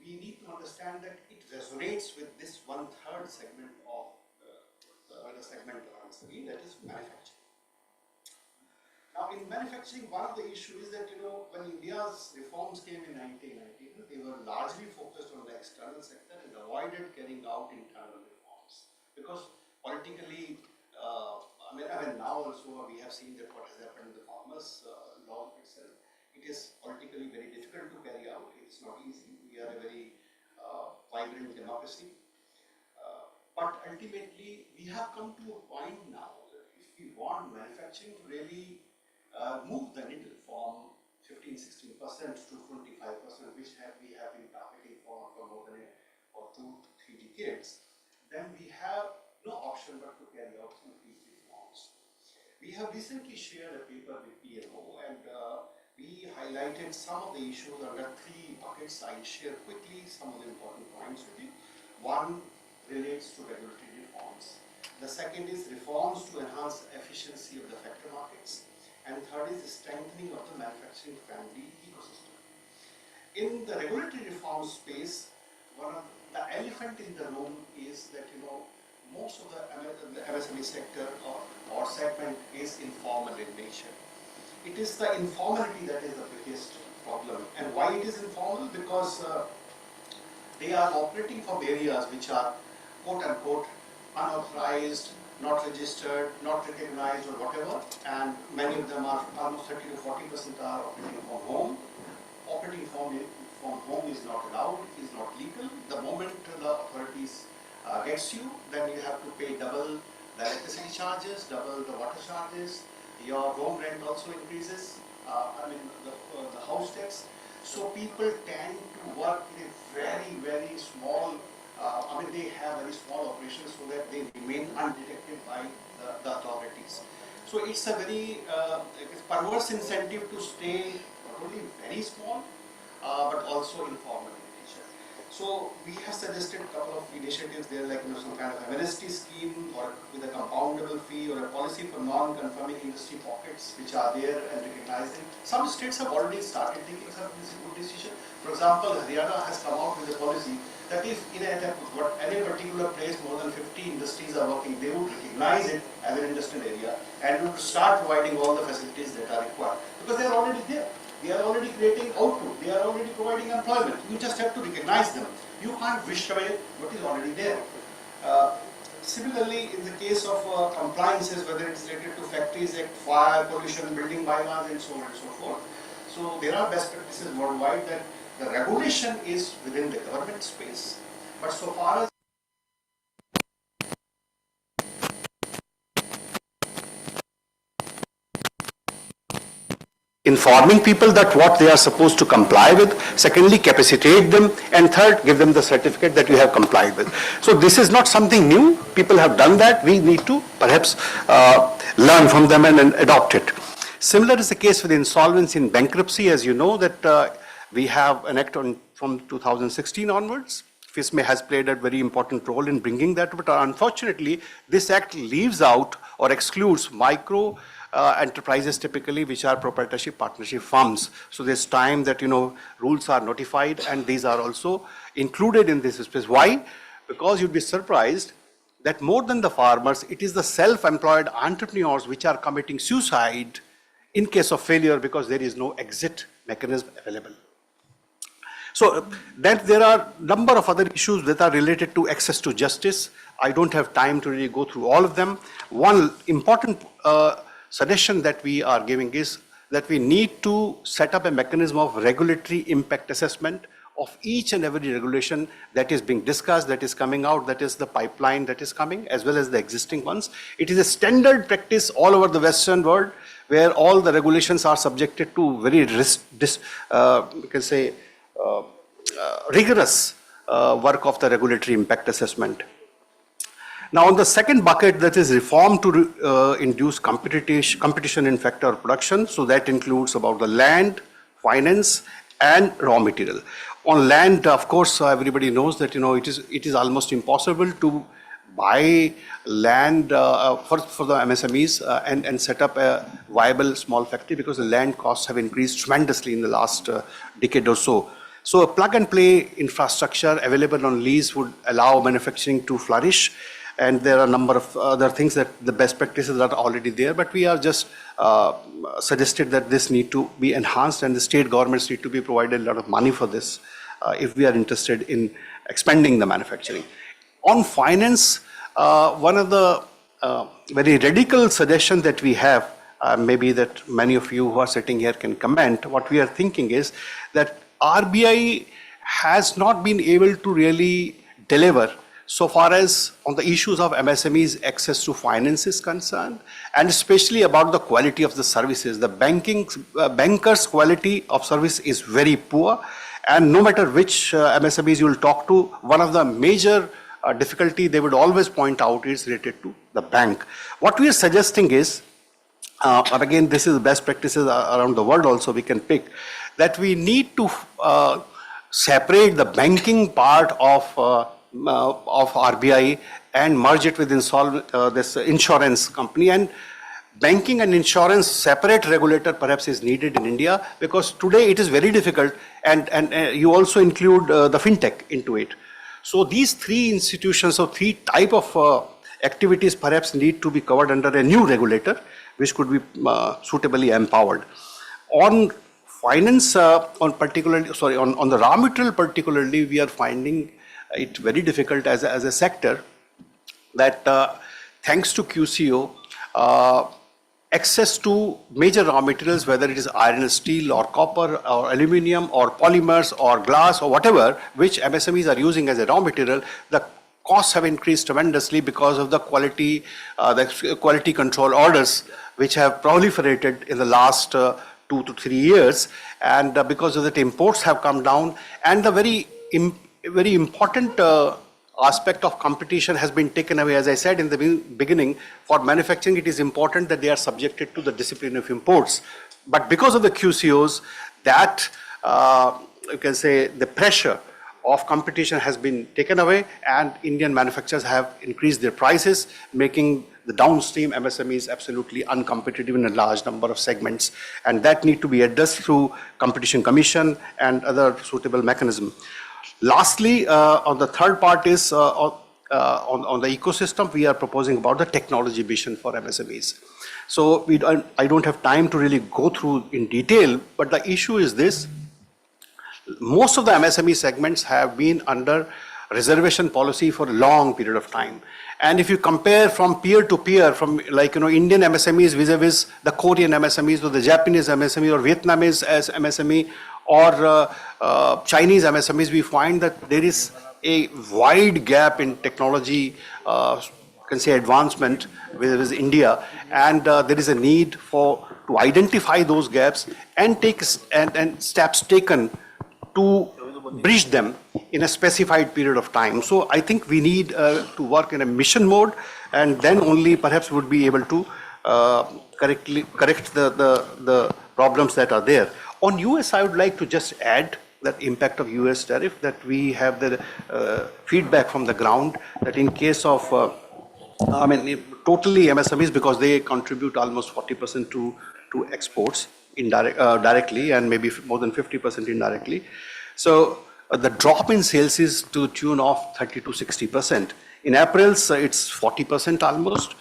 we need to understand that it resonates with this 1/3 segment of the segment of MSME, that is manufacturing. Now in manufacturing, one of the issues is that, when India's reforms came in 1990, they were largely focused on the external sector and avoided carrying out internal reforms. Because politically, I mean now also we have seen that what has happened in the farmers' law itself, it is politically very difficult to carry out. It's not easy. We are a very vibrant democracy. But ultimately, we have come to a point now that if we want manufacturing to really move the needle from 15-16% to 25%, which we have been targeting for more than 2 to 3 decades, then we have no option but to carry out some of these reforms. We have recently shared a paper with PMO, and we highlighted some of the issues under 3 buckets. I'll share quickly some of the important points with you. One relates to regulatory reforms. The second is reforms to enhance the efficiency of the factor markets. And third is the strengthening of the manufacturing family ecosystem. In the regulatory reform space, one of the elephant in the room is that, most of the MSME sector or segment is informal in nature. It is the informality that is the biggest problem. And why it is informal? Because they are operating from areas which are quote-unquote unauthorized, not registered, not recognized or whatever, and many of them are almost 30 to 40% are operating from home. Operating from home is not allowed, is not legal. The moment the authorities gets you, then you have to pay double the electricity charges, double the water charges, your home rent also increases, the house tax. So people tend to work in a very, very small, they have very small operations so that they remain undetected by the authorities. So it's a very perverse incentive to stay not only very small, but also informal in nature. So we have suggested a couple of initiatives there, like some kind of amnesty scheme or with a compoundable fee or a policy for non-conforming industry pockets which are there and recognizing. Some states have already started taking some good decision. For example, Haryana has come out with a policy that if in any particular place more than 50 industries are working, they would recognize it as an industrial area and would start providing all the facilities that are required, because they are already there. They are already creating output, they are already providing employment. You just have to recognize them. You can't wish away what is already there. Similarly, in the case of compliances, whether it's related to Factories Act, fire, pollution, building bylaws and so on and so forth. So there are best practices worldwide that the regulation is within the government space, but so far as informing people that what they are supposed to comply with, secondly capacitate them, and third give them the certificate that you have complied with. So this is not something new, people have done that, we need to perhaps learn from them and adopt it. Similar is the case with insolvency and bankruptcy. As you know that we have an act from 2016 onwards. FISMA has played a very important role in bringing that, but unfortunately this act leaves out or excludes micro enterprises typically, which are proprietorship partnership firms. So there's time that rules are notified and these are also included in this space. Why? Because you'd be surprised that more than the farmers, it is the self-employed entrepreneurs which are committing suicide in case of failure because there is no exit mechanism available. So that there are a number of other issues that are related to access to justice. I don't have time to really go through all of them. One important suggestion that we are giving is that we need to set up a mechanism of regulatory impact assessment of each and every regulation that is being discussed, that is coming out, that is the pipeline that is coming, as well as the existing ones. It is a standard practice all over the Western world where all the regulations are subjected to very rigorous work of the regulatory impact assessment. Now, on the second bucket, that is reform to induce competition in factor production. So that includes about the land, finance, and raw material. On land, of course, everybody knows that it is almost impossible to buy land for the MSMEs and set up a viable small factory because the land costs have increased tremendously in the last decade or so. So a plug-and-play infrastructure available on lease would allow manufacturing to flourish. And there are a number of other things that the best practices are already there, but we are just suggested that this need to be enhanced and the state governments need to be provided a lot of money for this if we are interested in expanding the manufacturing. On finance, one of the very radical suggestions that we have, maybe that many of you who are sitting here can comment, what we are thinking is that RBI has not been able to really deliver so far as on the issues of MSMEs access to finance is concerned, and especially about the quality of the services. The bankers' quality of service is very poor, and no matter which MSMEs you will talk to, one of the major difficulty they would always point out is related to the bank. What we are suggesting is, and again this is best practices around the world also we can pick, that we need to separate the banking part of RBI and merge it with this insurance company, and banking and insurance separate regulator perhaps is needed in India because today it is very difficult, and you also include the fintech into it. So these three institutions or three type of activities perhaps need to be covered under a new regulator which could be suitably empowered. On finance, on the raw material particularly, we are finding it very difficult as a sector that thanks to QCO, access to major raw materials, whether it is iron and steel or copper or aluminum or polymers or glass or whatever, which MSMEs are using as a raw material, the costs have increased tremendously because of the quality control orders, which have proliferated in the last 2 to 3 years, and because of that imports have come down, and the very important aspect of competition has been taken away. As I said in the beginning, for manufacturing it is important that they are subjected to the discipline of imports. But because of the QCOs, that you can say the pressure of competition has been taken away, and Indian manufacturers have increased their prices, making the downstream MSMEs absolutely uncompetitive in a large number of segments. And that need to be addressed through Competition Commission and other suitable mechanism. Lastly, on the third part is on the ecosystem, we are proposing about the technology vision for MSMEs. So I don't have time to really go through in detail, but the issue is this. Most of the MSME segments have been under reservation policy for a long period of time. And if you compare from peer to peer, from Indian MSMEs vis-a-vis the Korean MSMEs or the Japanese MSME or Vietnamese as MSME or Chinese MSMEs, we find that there is a wide gap in technology, can say advancement with India, and there is a need to identify those gaps and take and steps taken to bridge them in a specified period of time. So I think we need to work in a mission mode, and then only perhaps would be able to correct the problems that are there. On US, I would like to just add that impact of US tariff, that we have the feedback from the ground that in case of, totally MSMEs, because they contribute almost 40% to exports directly, and maybe more than 50% indirectly. So the drop in sales is to the tune of 30 to 60%. In Aprils, it's 40% almost.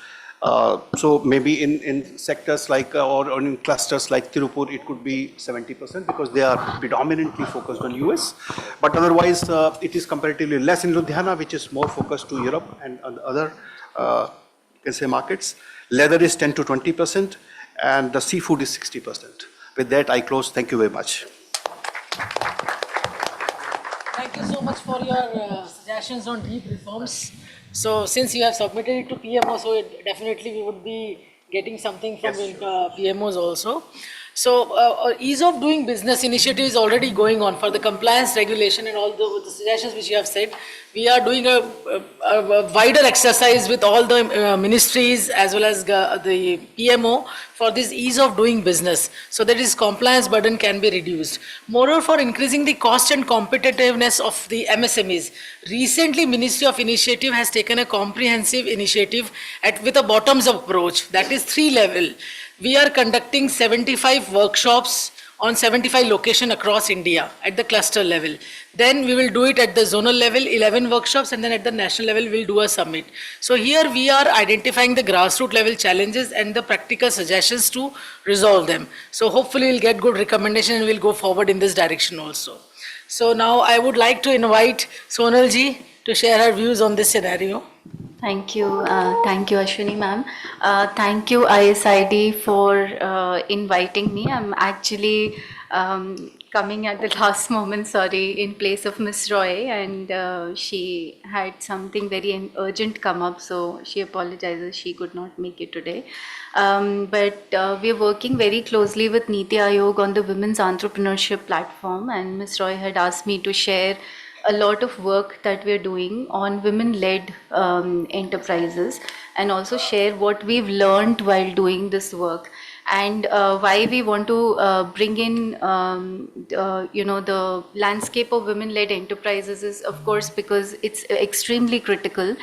So maybe in sectors like, or in clusters like Tirupur, it could be 70% because they are predominantly focused on US. But otherwise, it is comparatively less in Ludhiana, which is more focused to Europe and other, can say, markets. Leather is 10 to 20%, and the seafood is 60%. With that, I close. Thank you very much. Thank you so much for your suggestions on deep reforms. So since you have submitted it to PMO, so definitely we would be getting something from PMOs also. So ease of doing business initiative is already going on for the compliance regulation and all the suggestions which you have said. We are doing a wider exercise with all the ministries as well as the PMO for this ease of doing business, so that his compliance burden can be reduced. Moreover, for increasing the cost and competitiveness of the MSMEs, recently Ministry of Initiative has taken a comprehensive initiative with a bottoms-up approach, that is 3 level. We are conducting 75 workshops on 75 locations across India at the cluster level. Then we will do it at the zonal level, 11 workshops, and then at the national level we'll do a summit. So here we are identifying the grassroots level challenges and the practical suggestions to resolve them. So hopefully we'll get good recommendation and we'll go forward in this direction also. So now I would like to invite Sonal ji to share her views on this scenario. Thank you, Ashwini ma'am. Thank you, ISID, for inviting me. I'm actually coming at the last moment, sorry, in place of Miss Roy, and she had something very urgent come up, so she apologizes she could not make it today. But we're working very closely with Niti Aayog on the Women's Entrepreneurship Platform, and Miss Roy had asked me to share a lot of work that we're doing on women-led enterprises, and also share what we've learned while doing this work, and why we want to bring in the landscape of women-led enterprises is, of course, because it's extremely critical.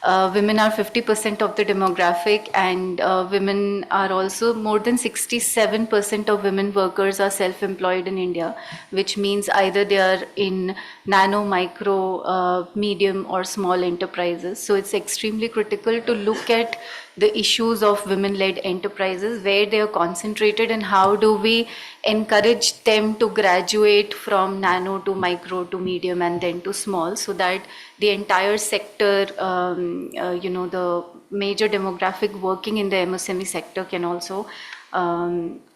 Women are 50% of the demographic, and women are also more than 67% of women workers are self-employed in India, which means either they are in nano, micro, medium or small enterprises. So it's extremely critical to look at the issues of women-led enterprises, where they are concentrated, and how do we encourage them to graduate from nano to micro to medium and then to small, so that the entire sector, the major demographic working in the MSME sector can also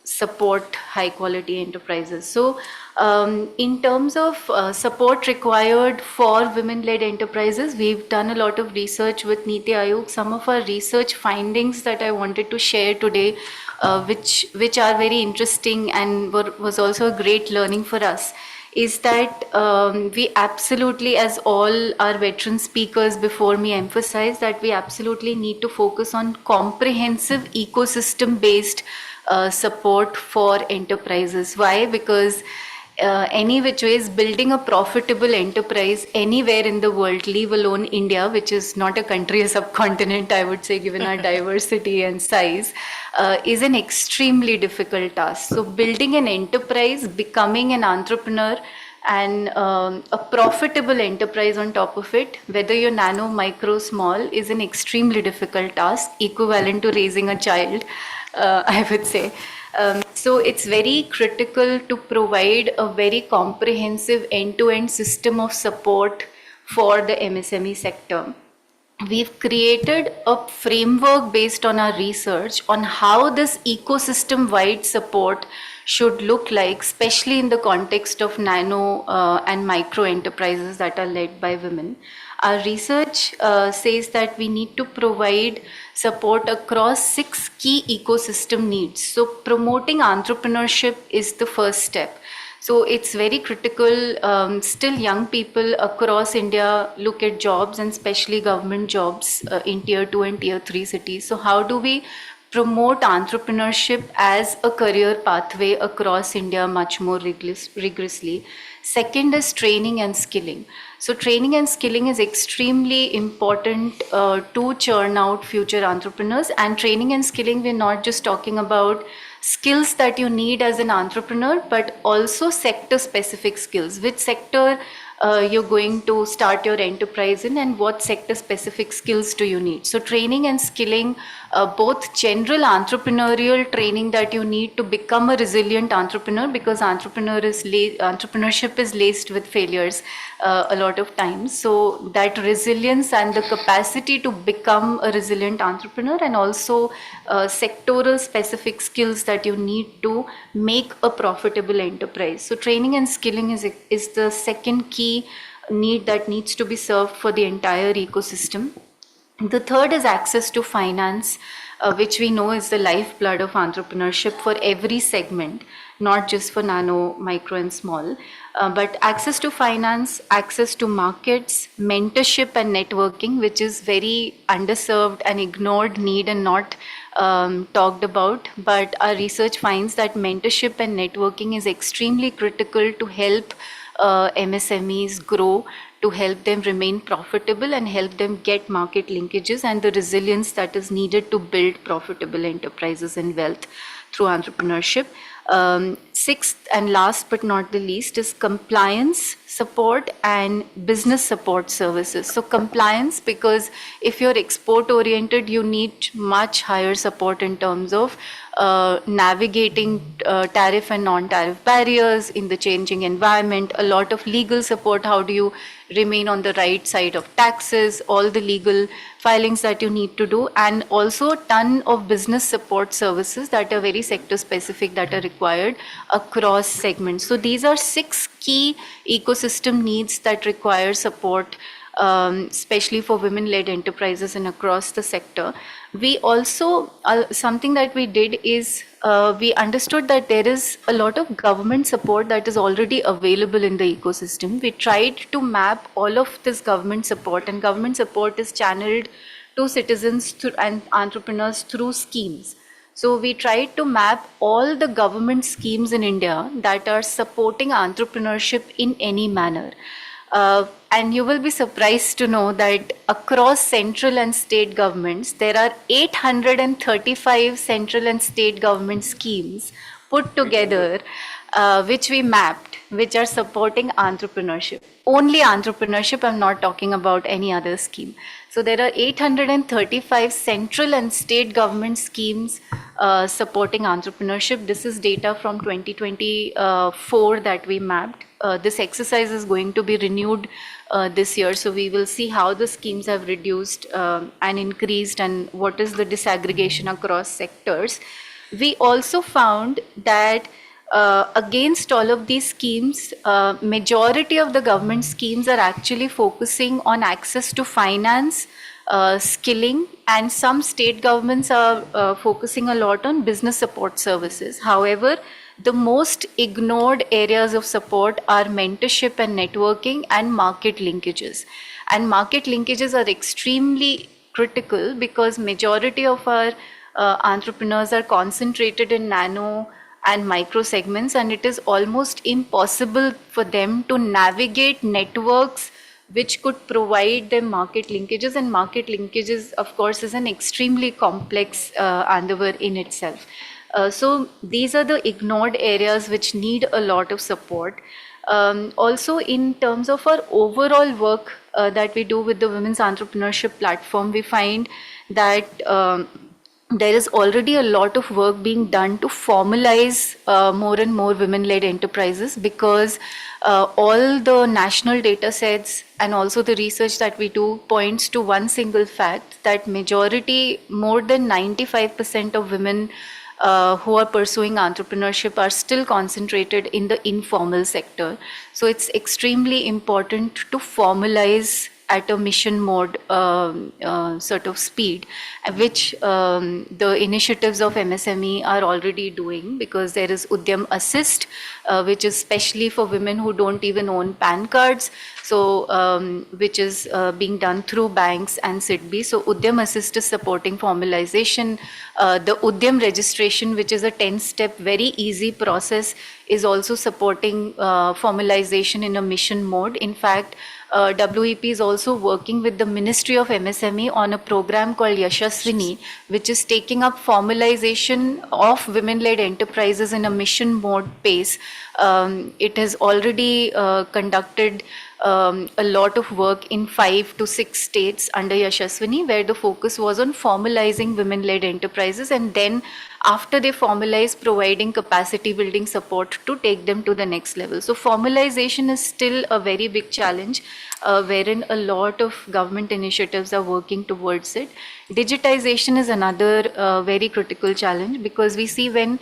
support high quality enterprises. So in terms of support required for women-led enterprises, we've done a lot of research with Niti Aayog. Some of our research findings that I wanted to share today, which are very interesting and was also a great learning for us, is that we absolutely, as all our veteran speakers before me emphasized, that we absolutely need to focus on comprehensive ecosystem-based support for enterprises. Why? Because any which way is building a profitable enterprise anywhere in the world, leave alone India, which is not a country, a subcontinent, I would say, given our diversity and size, is an extremely difficult task. So building an enterprise, becoming an entrepreneur, and a profitable enterprise on top of it, whether you're nano, micro, small, is an extremely difficult task, equivalent to raising a child, I would say. So it's very critical to provide a very comprehensive end-to-end system of support for the MSME sector. We've created a framework based on our research on how this ecosystem-wide support should look like, especially in the context of nano and micro enterprises that are led by women. Our research says that we need to provide support across 6 key ecosystem needs. So promoting entrepreneurship is the first step. So it's very critical. Still young people across India look at jobs, and especially government jobs in tier 2 and tier 3 cities. So how do we promote entrepreneurship as a career pathway across India much more rigorously? Second is training and skilling. So training and skilling is extremely important to churn out future entrepreneurs. And training and skilling, we're not just talking about skills that you need as an entrepreneur, but also sector specific skills. Which sector you're going to start your enterprise in, and what sector specific skills do you need? So training and skilling, both general entrepreneurial training that you need to become a resilient entrepreneur, because entrepreneurship is laced with failures a lot of times. So that resilience and the capacity to become a resilient entrepreneur, and also sectoral specific skills that you need to make a profitable enterprise. So training and skilling is the second key need that needs to be served for the entire ecosystem. The third is access to finance, which we know is the lifeblood of entrepreneurship for every segment, not just for nano, micro, and small. But access to finance, access to markets, mentorship, and networking, which is very underserved and ignored need and not talked about. But our research finds that mentorship and networking is extremely critical to help MSMEs grow, to help them remain profitable and help them get market linkages and the resilience that is needed to build profitable enterprises and wealth through entrepreneurship. Sixth and last but not the least is compliance support and business support services. So compliance, because if you're export oriented, you need much higher support in terms of navigating tariff and non-tariff barriers in the changing environment, a lot of legal support, how do you remain on the right side of taxes, all the legal filings that you need to do, and also a ton of business support services that are very sector specific that are required across segments. So these are 6 key ecosystem needs that require support, especially for women-led enterprises and across the sector. We also, something that we did is we understood that there is a lot of government support that is already available in the ecosystem. We tried to map all of this government support, and government support is channeled to citizens and entrepreneurs through schemes. So we tried to map all the government schemes in India that are supporting entrepreneurship in any manner. And you will be surprised to know that across central and state governments, there are 835 central and state government schemes put together, which we mapped, which are supporting entrepreneurship. Only entrepreneurship, I'm not talking about any other scheme. So there are 835 central and state government schemes supporting entrepreneurship. This is data from 2024 that we mapped. This exercise is going to be renewed this year, so we will see how the schemes have reduced and increased and what is the disaggregation across sectors. We also found that against all of these schemes, majority of the government schemes are actually focusing on access to finance, skilling, and some state governments are focusing a lot on business support services. However, the most ignored areas of support are mentorship and networking and market linkages. And market linkages are extremely critical because majority of our entrepreneurs are concentrated in nano and micro segments, and it is almost impossible for them to navigate networks which could provide them market linkages, and market linkages, of course, is an extremely complex endeavor in itself. So these are the ignored areas which need a lot of support. Also, in terms of our overall work that we do with the Women's Entrepreneurship Platform, we find that there is already a lot of work being done to formalize more and more women-led enterprises, because all the national data sets and also the research that we do points to one single fact, that majority, more than 95% of women who are pursuing entrepreneurship are still concentrated in the informal sector. So it's extremely important to formalize at a mission mode sort of speed, which the initiatives of MSME are already doing, because there is Udyam Assist, which is specially for women who don't even own PAN cards, so which is being done through banks and SIDBI. So Udyam Assist is supporting formalization. The Udyam registration, which is a 10-step, very easy process, is also supporting formalization in a mission mode. In fact, WEP is also working with the Ministry of MSME on a program called Yashaswini, which is taking up formalization of women-led enterprises in a mission mode pace. It has already conducted a lot of work in 5 to 6 states under Yashaswini, where the focus was on formalizing women-led enterprises, and then after they formalize, providing capacity building support to take them to the next level. So formalization is still a very big challenge, wherein a lot of government initiatives are working towards it. Digitization is another very critical challenge, because we see when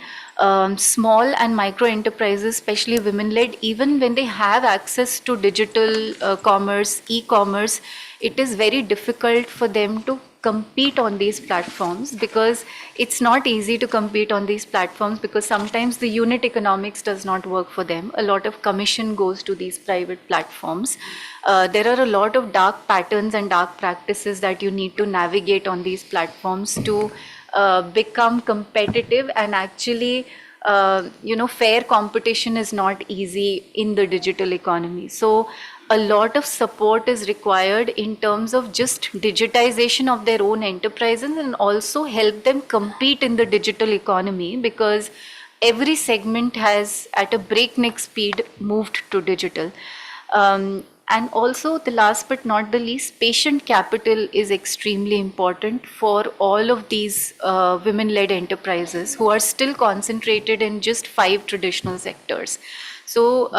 small and micro enterprises, especially women-led, even when they have access to digital commerce, e-commerce, it is very difficult for them to compete on these platforms, because it's not easy to compete on these platforms, because sometimes the unit economics does not work for them. A lot of commission goes to these private platforms. There are a lot of dark patterns and dark practices that you need to navigate on these platforms to become competitive, and actually fair competition is not easy in the digital economy. So a lot of support is required in terms of just digitization of their own enterprises, and also help them compete in the digital economy, because every segment has at a breakneck speed moved to digital. And also, the last but not the least, patient capital is extremely important for all of these women-led enterprises who are still concentrated in just 5 traditional sectors. So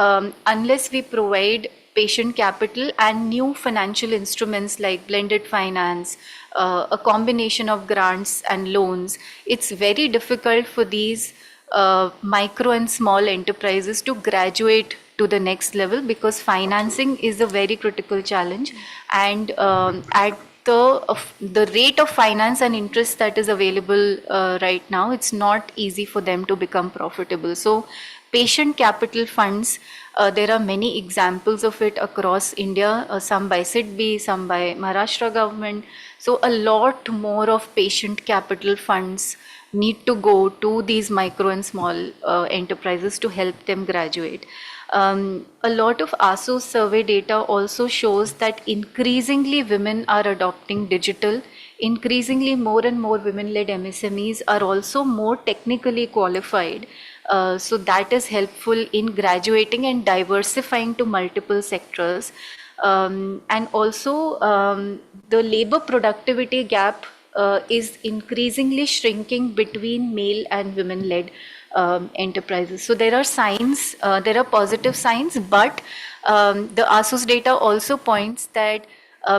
unless we provide patient capital and new financial instruments like blended finance, a combination of grants and loans, it's very difficult for these micro and small enterprises to graduate to the next level, because financing is a very critical challenge, and at the rate of finance and interest that is available right now, it's not easy for them to become profitable. So patient capital funds, there are many examples of it across India, some by ISID, some by Maharashtra government. So a lot more of patient capital funds need to go to these micro and small enterprises to help them graduate. A lot of ASOS survey data also shows that increasingly women are adopting digital. Increasingly more and more women-led MSMEs are also more technically qualified. So that is helpful in graduating and diversifying to multiple sectors. And also the labor productivity gap is increasingly shrinking between male and women-led enterprises. So there are signs, there are positive signs, but the ASOS data also points that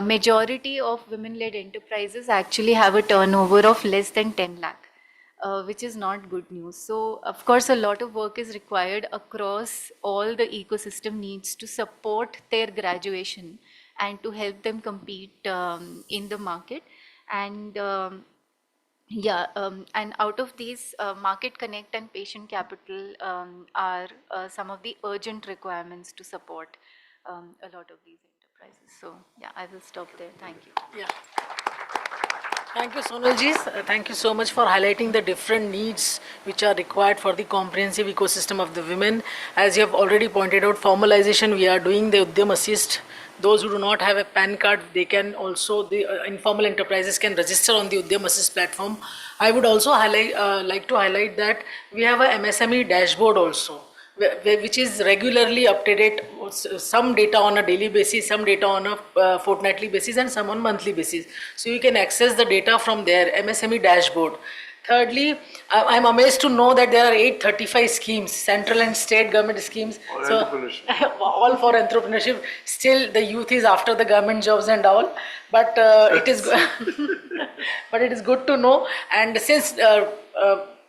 majority of women-led enterprises actually have a turnover of less than 10 lakh. Which is not good news. So, of course, a lot of work is required across all the ecosystem needs to support their graduation and to help them compete in the market. And and out of these, market connect and patient capital are some of the urgent requirements to support a lot of these enterprises. So, yeah, I will stop there. Thank you. Yeah. Thank you, Sonalji. Thank you so much for highlighting the different needs which are required for the comprehensive ecosystem of the women. As you have already pointed out, formalization, we are doing the Udyam Assist. Those who do not have a PAN card, they can also, the informal enterprises can register on the Udyam Assist platform. I would also like to highlight that we have a MSME dashboard also, which is regularly updated, some data on a daily basis, some data on a fortnightly basis, and some on monthly basis. So you can access the data from there, MSME dashboard. Thirdly, I'm amazed to know that there are 835 schemes, central and state government schemes. All for entrepreneurship. Still, the youth is after the government jobs and all, but it is but it is good to know. And since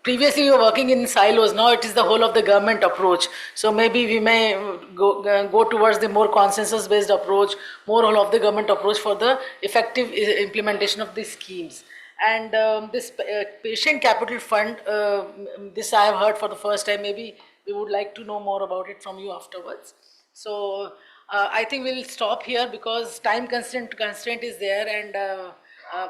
previously we were working in silos, now it is the whole of the government approach. So maybe we may go towards the more consensus-based approach, more whole of the government approach for the effective implementation of these schemes. And this patient capital fund, this I have heard for the first time. Maybe we would like to know more about it from you afterwards. So I think we'll stop here because time constraint is there, and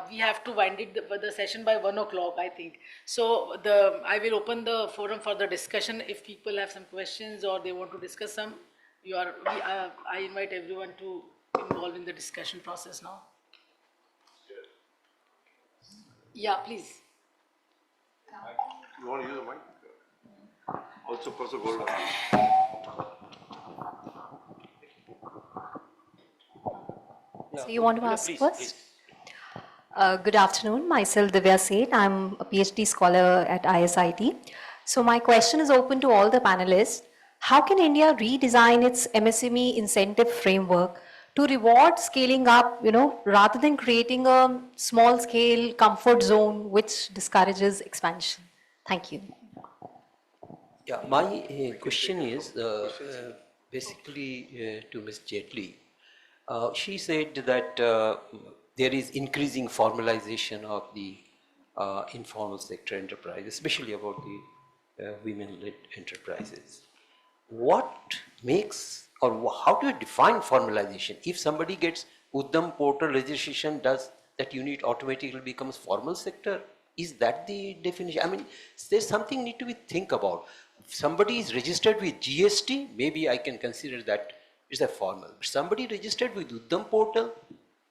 we have to wind it the session by 1 o'clock, I think. So I will open the forum for the discussion. If people have some questions or they want to discuss some, I invite everyone to involve in the discussion process now. Yeah, please. You want to use the mic? Also, press the gold. So you want to ask first? Good afternoon. Myself, Divya Seth. I'm a PhD scholar at ISID. So my question is open to all the panelists. How can India redesign its MSME incentive framework to reward scaling up, rather than creating a small scale comfort zone which discourages expansion? Thank you. Yeah, my question is basically to Ms. Jetli. She said that there is increasing formalization of the informal sector enterprise, especially about the women-led enterprises. What makes, or how do you define formalization? If somebody gets Uddam portal registration, does that unit automatically becomes formal sector? Is that the definition? I mean, there's something need to be think about. If somebody is registered with GST, maybe I can consider that is a formal. But somebody registered with Uddam portal,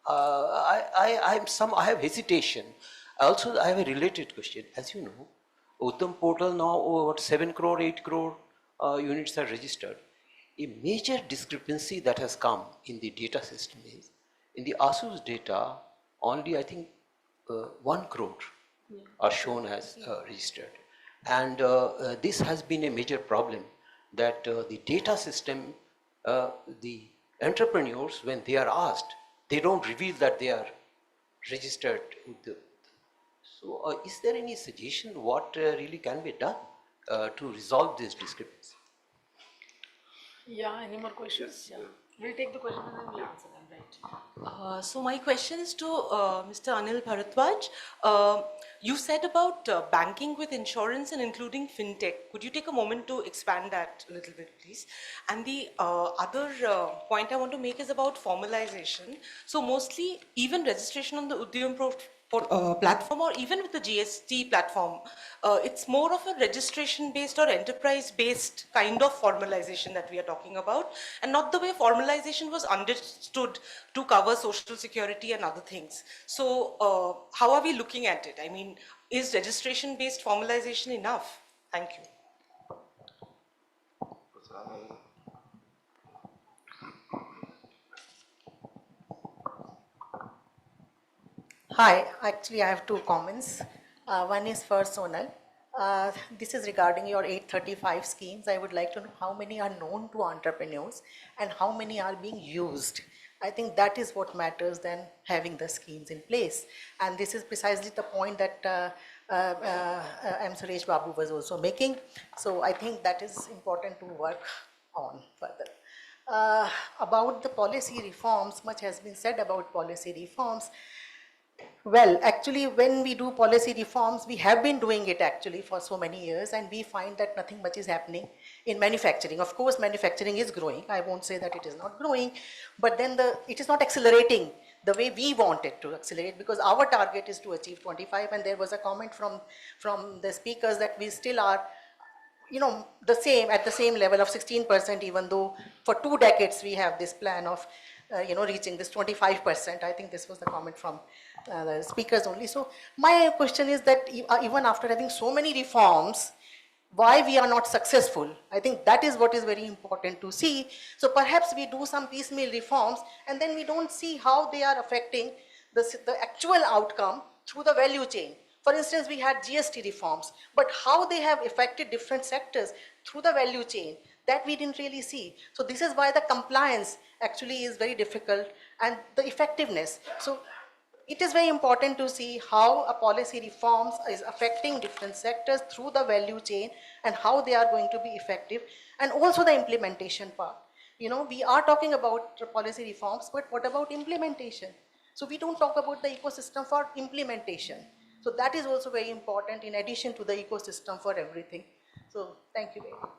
I have hesitation. Also, I have a related question. As you know, Uddam portal now over 7 crore, 8 crore units are registered. A major discrepancy that has come in the data system is, in the ASU's data, only I think 1 crore are shown as registered. And this has been a major problem, that the data system, the entrepreneurs, when they are asked, they don't reveal that they are registered with the. So is there any suggestion what really can be done to resolve this discrepancy? Yeah, any more questions? Yeah. We'll take the question and then we'll answer them, right? So my question is to Mr. Anil Bharadwaj. You said about banking with insurance and including fintech. Could you take a moment to expand that a little bit, please? And the other point I want to make is about formalization. So mostly even registration on the Udyam platform or even with the GST platform, it's more of a registration-based or enterprise-based kind of formalization that we are talking about, and not the way formalization was understood to cover social security and other things. So how are we looking at it? I mean, is registration-based formalization enough? Thank you. Hi, actually I have two comments. One is for Sonal. This is regarding your 835 schemes. I would like to know how many are known to entrepreneurs and how many are being used. I think that is what matters than having the schemes in place. And this is precisely the point that M. Suresh Babu was also making. So I think that is important to work on further. About the policy reforms, much has been said about policy reforms. Well, actually, when we do policy reforms, we have been doing it actually for so many years, and we find that nothing much is happening in manufacturing. Of course, manufacturing is growing. I won't say that it is not growing, but then it is not accelerating the way we want it to accelerate, because our target is to achieve 25, and there was a comment from the speakers that we still are, you know, at the same level of 16%, even though for 2 decades we have this plan of reaching this 25%. I think this was the comment from the speakers only. So my question is that even after having so many reforms, why we are not successful? I think that is what is very important to see. So perhaps we do some piecemeal reforms and then we don't see how they are affecting the actual outcome through the value chain. For instance, we had GST reforms, but how they have affected different sectors through the value chain, that we didn't really see. So this is why the compliance actually is very difficult, and the effectiveness. So it is very important to see how a policy reforms is affecting different sectors through the value chain and how they are going to be effective, and also the implementation part. We are talking about policy reforms, but what about implementation? So we don't talk about the ecosystem for implementation. So that is also very important in addition to the ecosystem for everything. So thank you very much.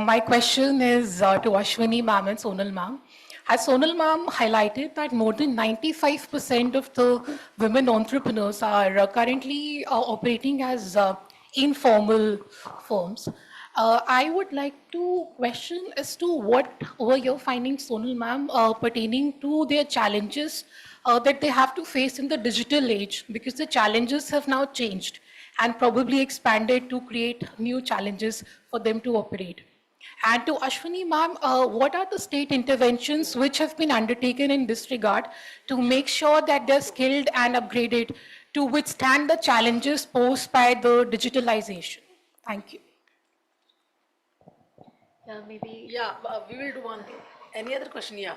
My question is to Ashwini ma'am and Sonal ma'am. As Sonal ma'am highlighted that more than 95% of the women entrepreneurs are currently operating as informal firms. I would like to question as to what were your findings, Sonal ma'am, pertaining to their challenges that they have to face in the digital age, because the challenges have now changed and probably expanded to create new challenges for them to operate. And to Ashwini ma'am, what are the state interventions which have been undertaken in this regard to make sure that they're skilled and upgraded to withstand the challenges posed by the digitalization? Thank you. Maybe. Yeah, we will do one thing. Any other question? Yeah.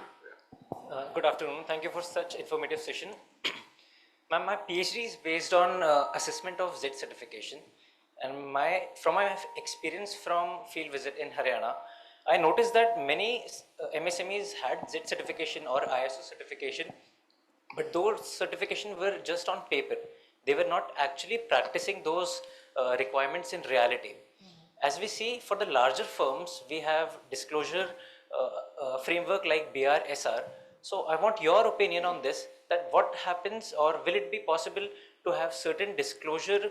Good afternoon. Thank you for such informative session. Ma'am, my PhD is based on assessment of Z certification, and from my experience from field visit in Haryana, I noticed that many MSMEs had Z certification or ISO certification, but those certifications were just on paper. They were not actually practicing those requirements in reality. As we see for the larger firms, we have disclosure framework like BRSR. So I want your opinion on this, that what happens, or will it be possible to have certain disclosure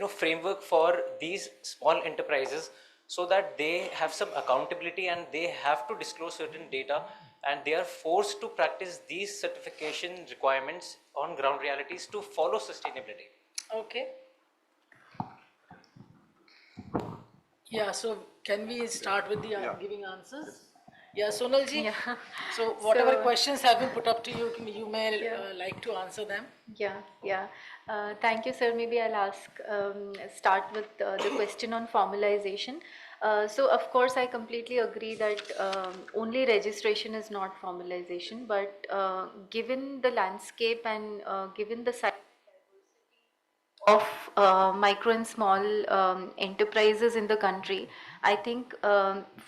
framework for these small enterprises, so that they have some accountability and they have to disclose certain data, and they are forced to practice these certification requirements on ground realities to follow sustainability. Okay. Yeah, so can we start with the giving answers? Yeah, Sonalji. Yeah. So whatever So- questions have been put up to you, you may like to answer them. Yeah. Thank you, sir. Maybe I'll start with the question on formalization. So, of course, I completely agree that only registration is not formalization, but given the landscape and given the size of micro and small enterprises in the country, I think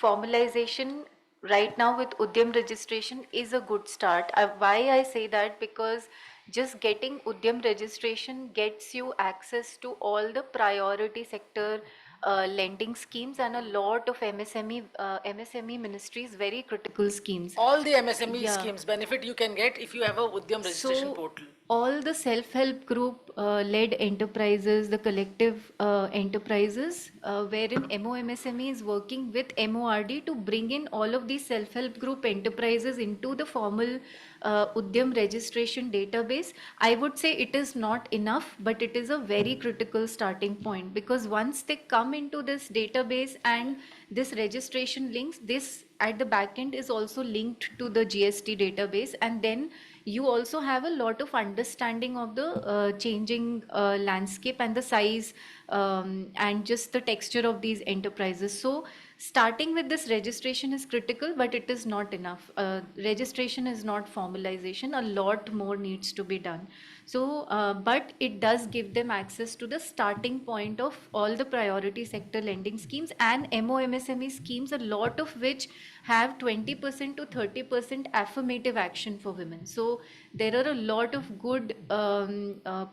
formalization right now with Udyam registration is a good start. Why I say that? Because just getting Udyam registration gets you access to all the priority sector lending schemes and a lot of MSME ministries, very critical schemes. All the MSME Yeah. schemes benefit you can get if you have a Udyam registration So, portal. all the self-help group led enterprises, the collective enterprises, wherein MOMSME is working with MORD to bring in all of these self-help group enterprises into the formal Udyam registration database. I would say it is not enough, but it is a very critical starting point, because once they come into this database and this registration links, this at the back end is also linked to the GST database, and then you also have a lot of understanding of the changing landscape and the size and just the texture of these enterprises. So starting with this registration is critical, but it is not enough. Registration is not formalization. A lot more needs to be done. So, but it does give them access to the starting point of all the priority sector lending schemes and MOMSME schemes, a lot of which have 20% to 30% affirmative action for women. So there are a lot of good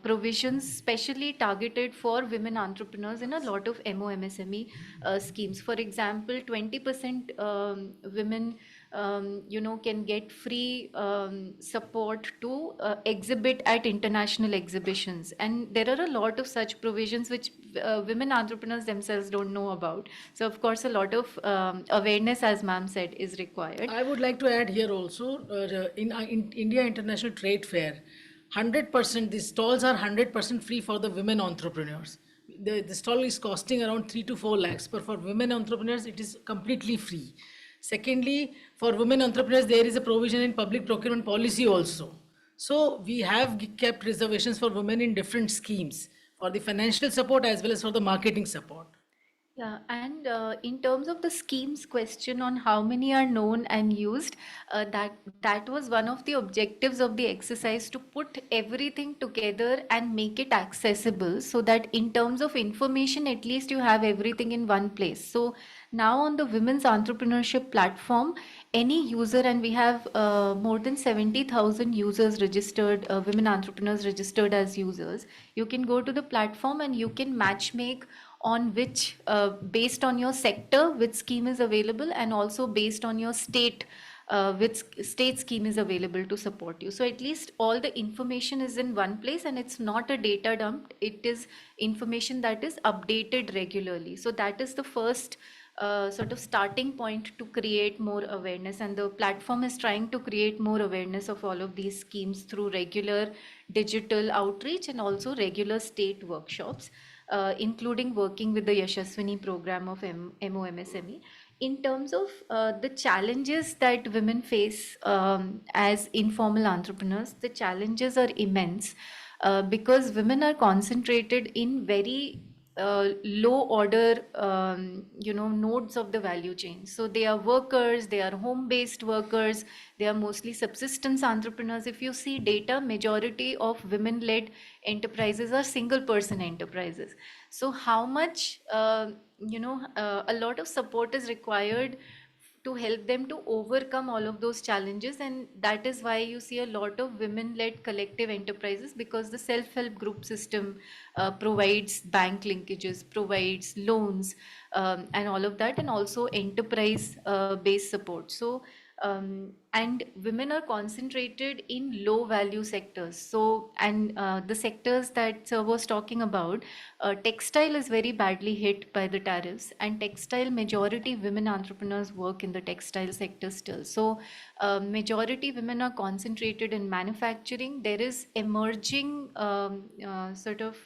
provisions, specially targeted for women entrepreneurs in a lot of MOMSME schemes. For example, 20% women can get free support to exhibit at international exhibitions. And there are a lot of such provisions which women entrepreneurs themselves don't know about. So, of course, a lot of awareness, as ma'am said, is required. I would like to add here also, in India International Trade Fair, 100%, the stalls are 100% free for the women entrepreneurs. The stall is costing around 3 to 4 lakhs, but for women entrepreneurs, it is completely free. Secondly, for women entrepreneurs, there is a provision in public procurement policy also. So we have kept reservations for women in different schemes for the financial support as well as for the marketing support. Yeah, and in terms of the schemes question on how many are known and used, that was one of the objectives of the exercise, to put everything together and make it accessible, so that in terms of information, at least you have everything in one place. So now on the women's entrepreneurship platform, any user, and we have more than 70,000 users registered, women entrepreneurs registered as users, you can go to the platform and you can matchmake on which, based on your sector, which scheme is available, and also based on your state, which state scheme is available to support you. So at least all the information is in one place, and it's not a data dump. It is information that is updated regularly. So that is the first sort of starting point to create more awareness, and the platform is trying to create more awareness of all of these schemes through regular digital outreach and also regular state workshops, including working with the Yashaswini program of MOMSME. In terms of the challenges that women face as informal entrepreneurs, the challenges are immense, because women are concentrated in very low order nodes of the value chain. So they are workers, they are home based workers, they are mostly subsistence entrepreneurs. If you see data, majority of women led enterprises are single person enterprises. So how much, a lot of support is required to help them to overcome all of those challenges, and that is why you see a lot of women-led collective enterprises, because the self-help group system provides bank linkages, provides loans, and all of that, and also enterprise based support. So and women are concentrated in low value sectors. So, and the sectors that sir was talking about, textile is very badly hit by the tariffs, and textile, majority women entrepreneurs work in the textile sector still. So majority women are concentrated in manufacturing. There is emerging sort of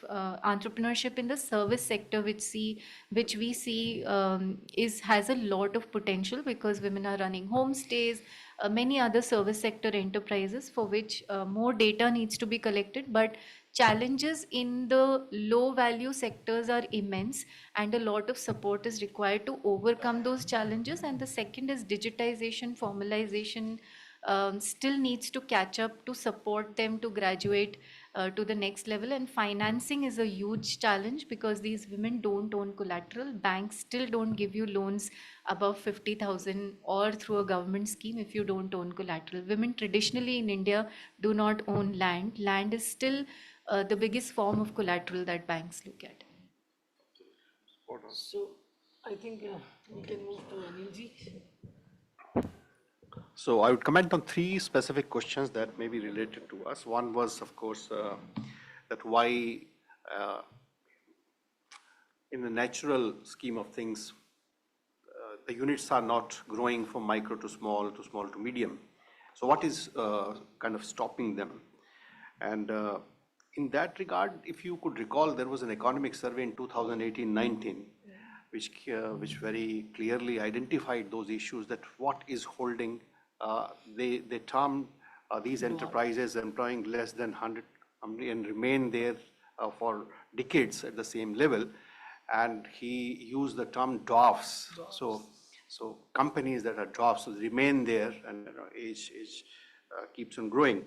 entrepreneurship in the service sector, which we see has a lot of potential, because women are running homestays, many other service sector enterprises for which more data needs to be collected. But challenges in the low value sectors are immense, and a lot of support is required to overcome those challenges. And the second is digitization, formalization still needs to catch up to support them to graduate to the next level. And financing is a huge challenge, because these women don't own collateral. Banks still don't give you loans above 50,000 or through a government scheme if you don't own collateral. Women traditionally in India do not own land. Land is still the biggest form of collateral that banks look at. So I think we can move to Anilji. So I would comment on three specific questions that may be related to us. One was, of course, that why, in the natural scheme of things, the units are not growing from micro to small to medium. So what is kind of stopping them? And in that regard, if you could recall, there was an economic survey in 2018-19, which very clearly identified those issues, that what is holding. They termed these enterprises employing less than 100 and remain there for decades at the same level. And he used the term dwarfs. So companies that are dwarfs, so remain there, and age keeps on growing.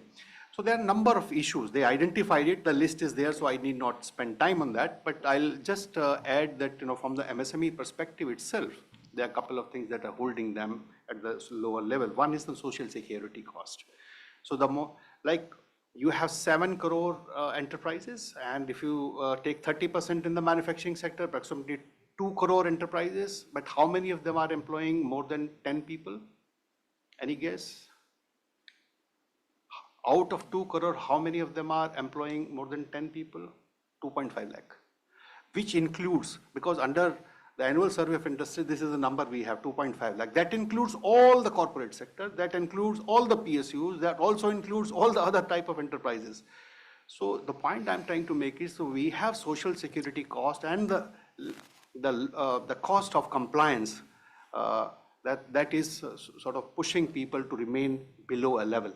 So there are a number of issues. They identified it. The list is there, so I need not spend time on that. But I'll just add that, from the MSME perspective itself, there are a couple of things that are holding them at the lower level. One is the social security cost. So the more, like, you have 7 crore enterprises, and if you take 30% in the manufacturing sector, approximately 2 crore enterprises, but how many of them are employing more than 10 people? Any guess? Out of 2 crore, how many of them are employing more than 10 people? 2.5 lakh, which includes, because under the annual survey of industry, this is the number we have, 2.5 lakh. That includes all the corporate sector, that includes all the PSUs, that also includes all the other type of enterprises. So the point I'm trying to make is, so we have social security cost and the cost of compliance that is sort of pushing people to remain below a level,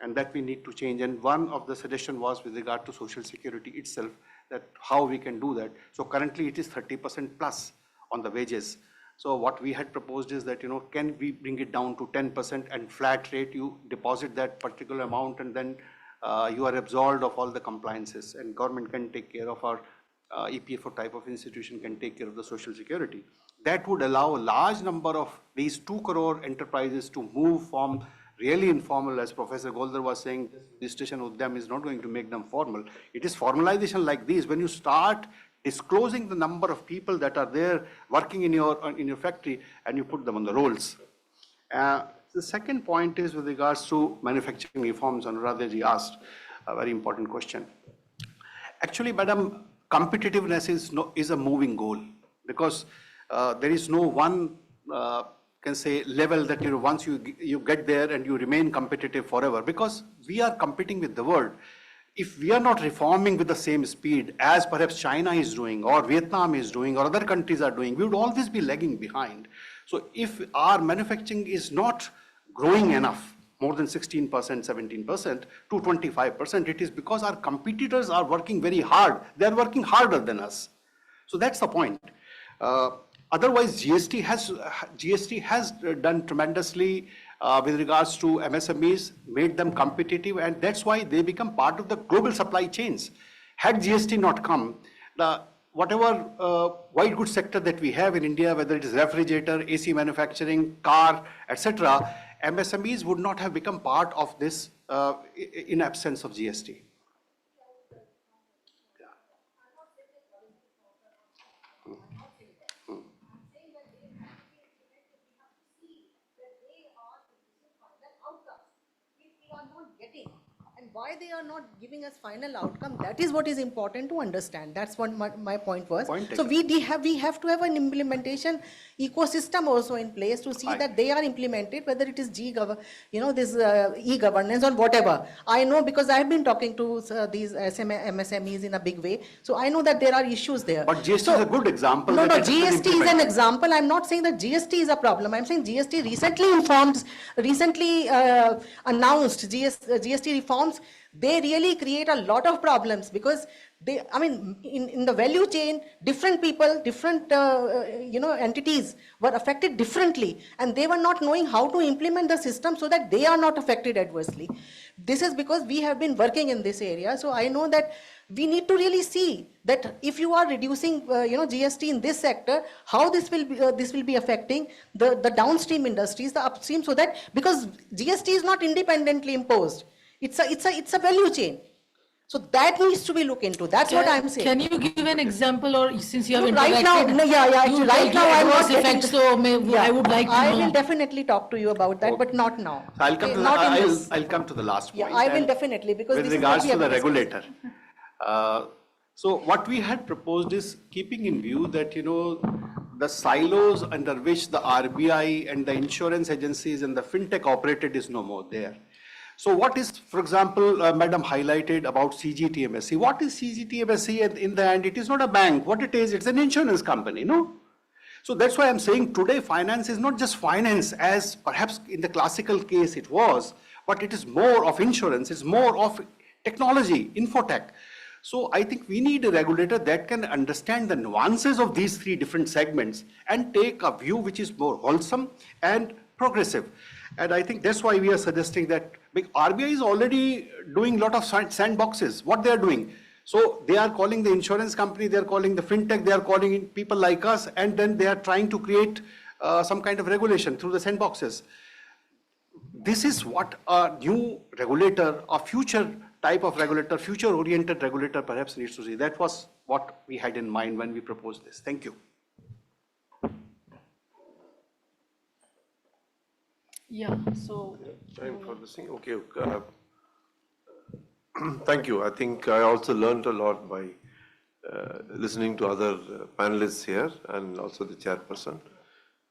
and that we need to change. And one of the suggestion was with regard to social security itself, that how we can do that. So currently it is 30% plus on the wages. So what we had proposed is that, can we bring it down to 10% and flat rate, you deposit that particular amount, and then you are absolved of all the compliances, and government can take care of, our EPFO type of institution can take care of the social security. That would allow a large number of these 2 crore enterprises to move from really informal, as Professor Goldar was saying. This registration with them is not going to make them formal. It is formalization like this. When you start disclosing the number of people that are there working in your factory, and you put them on the rolls. The second point is with regards to manufacturing reforms, and Radhaji asked a very important question. Actually, madam, competitiveness is a moving goal, because there is no one can say level that once you get there and you remain competitive forever, because we are competing with the world. If we are not reforming with the same speed as perhaps China is doing, or Vietnam is doing, or other countries are doing, we would always be lagging behind. So if our manufacturing is not growing enough, more than 16%, 17% to 25%, it is because our competitors are working very hard. They are working harder than us. So that's the point. Otherwise, GST has done tremendously with regards to MSMEs, made them competitive, and that's why they become part of the global supply chains. Had GST not come, the whatever white goods sector that we have in India, whether it is refrigerator, AC manufacturing, car, etc., MSMEs would not have become part of this in absence of GST. And why they are not giving us final outcome, that is what is important to understand. That's what my point was. So we have to have an implementation ecosystem also in place to see that they are implemented, whether it is this e-governance or whatever. I know because I have been talking to these MSMEs in a big way, so I know that there are issues there. But GST is a good example. No, GST is an example. I'm not saying that GST is a problem. I'm saying GST recently announced GST reforms. They really create a lot of problems because in the value chain, different people, different entities were affected differently, and they were not knowing how to implement the system so that they are not affected adversely. This is because we have been working in this area, so I know that we need to really see that if you are reducing GST in this sector, how this will be affecting the downstream industries, the upstream, so that because GST is not independently imposed. It's a value chain. So that needs to be looked into. That's what I'm saying. Can you give an example, or since you have Right now, interacted, right now I'm not getting. effects, so I would like to know. I will definitely talk to you about that, but not now. I'll come to the last point. Yeah, I will definitely, because with this regards is to the regulator. So what we had proposed is keeping in view that the silos under which the RBI and the insurance agencies and the fintech operated is no more there. So what is, for example, Madam highlighted about CGTMSE. What is CGTMSE? In the end, it is not a bank. What it is, it's an insurance company, no? So that's why I'm saying today finance is not just finance as perhaps in the classical case it was, but it is more of insurance, it's more of technology, infotech. So I think we need a regulator that can understand the nuances of these three different segments and take a view which is more wholesome and progressive. And I think that's why we are suggesting that RBI is already doing a lot of sandboxes. What they are doing? So they are calling the insurance company, they are calling the fintech, they are calling in people like us, and then they are trying to create some kind of regulation through the sandboxes. This is what a new regulator, a future type of regulator, future-oriented regulator perhaps needs to see. That was what we had in mind when we proposed this. Thank you. Yeah, so. Time for this thing? Okay. Thank you. I think I also learned a lot by listening to other panelists here and also the chairperson.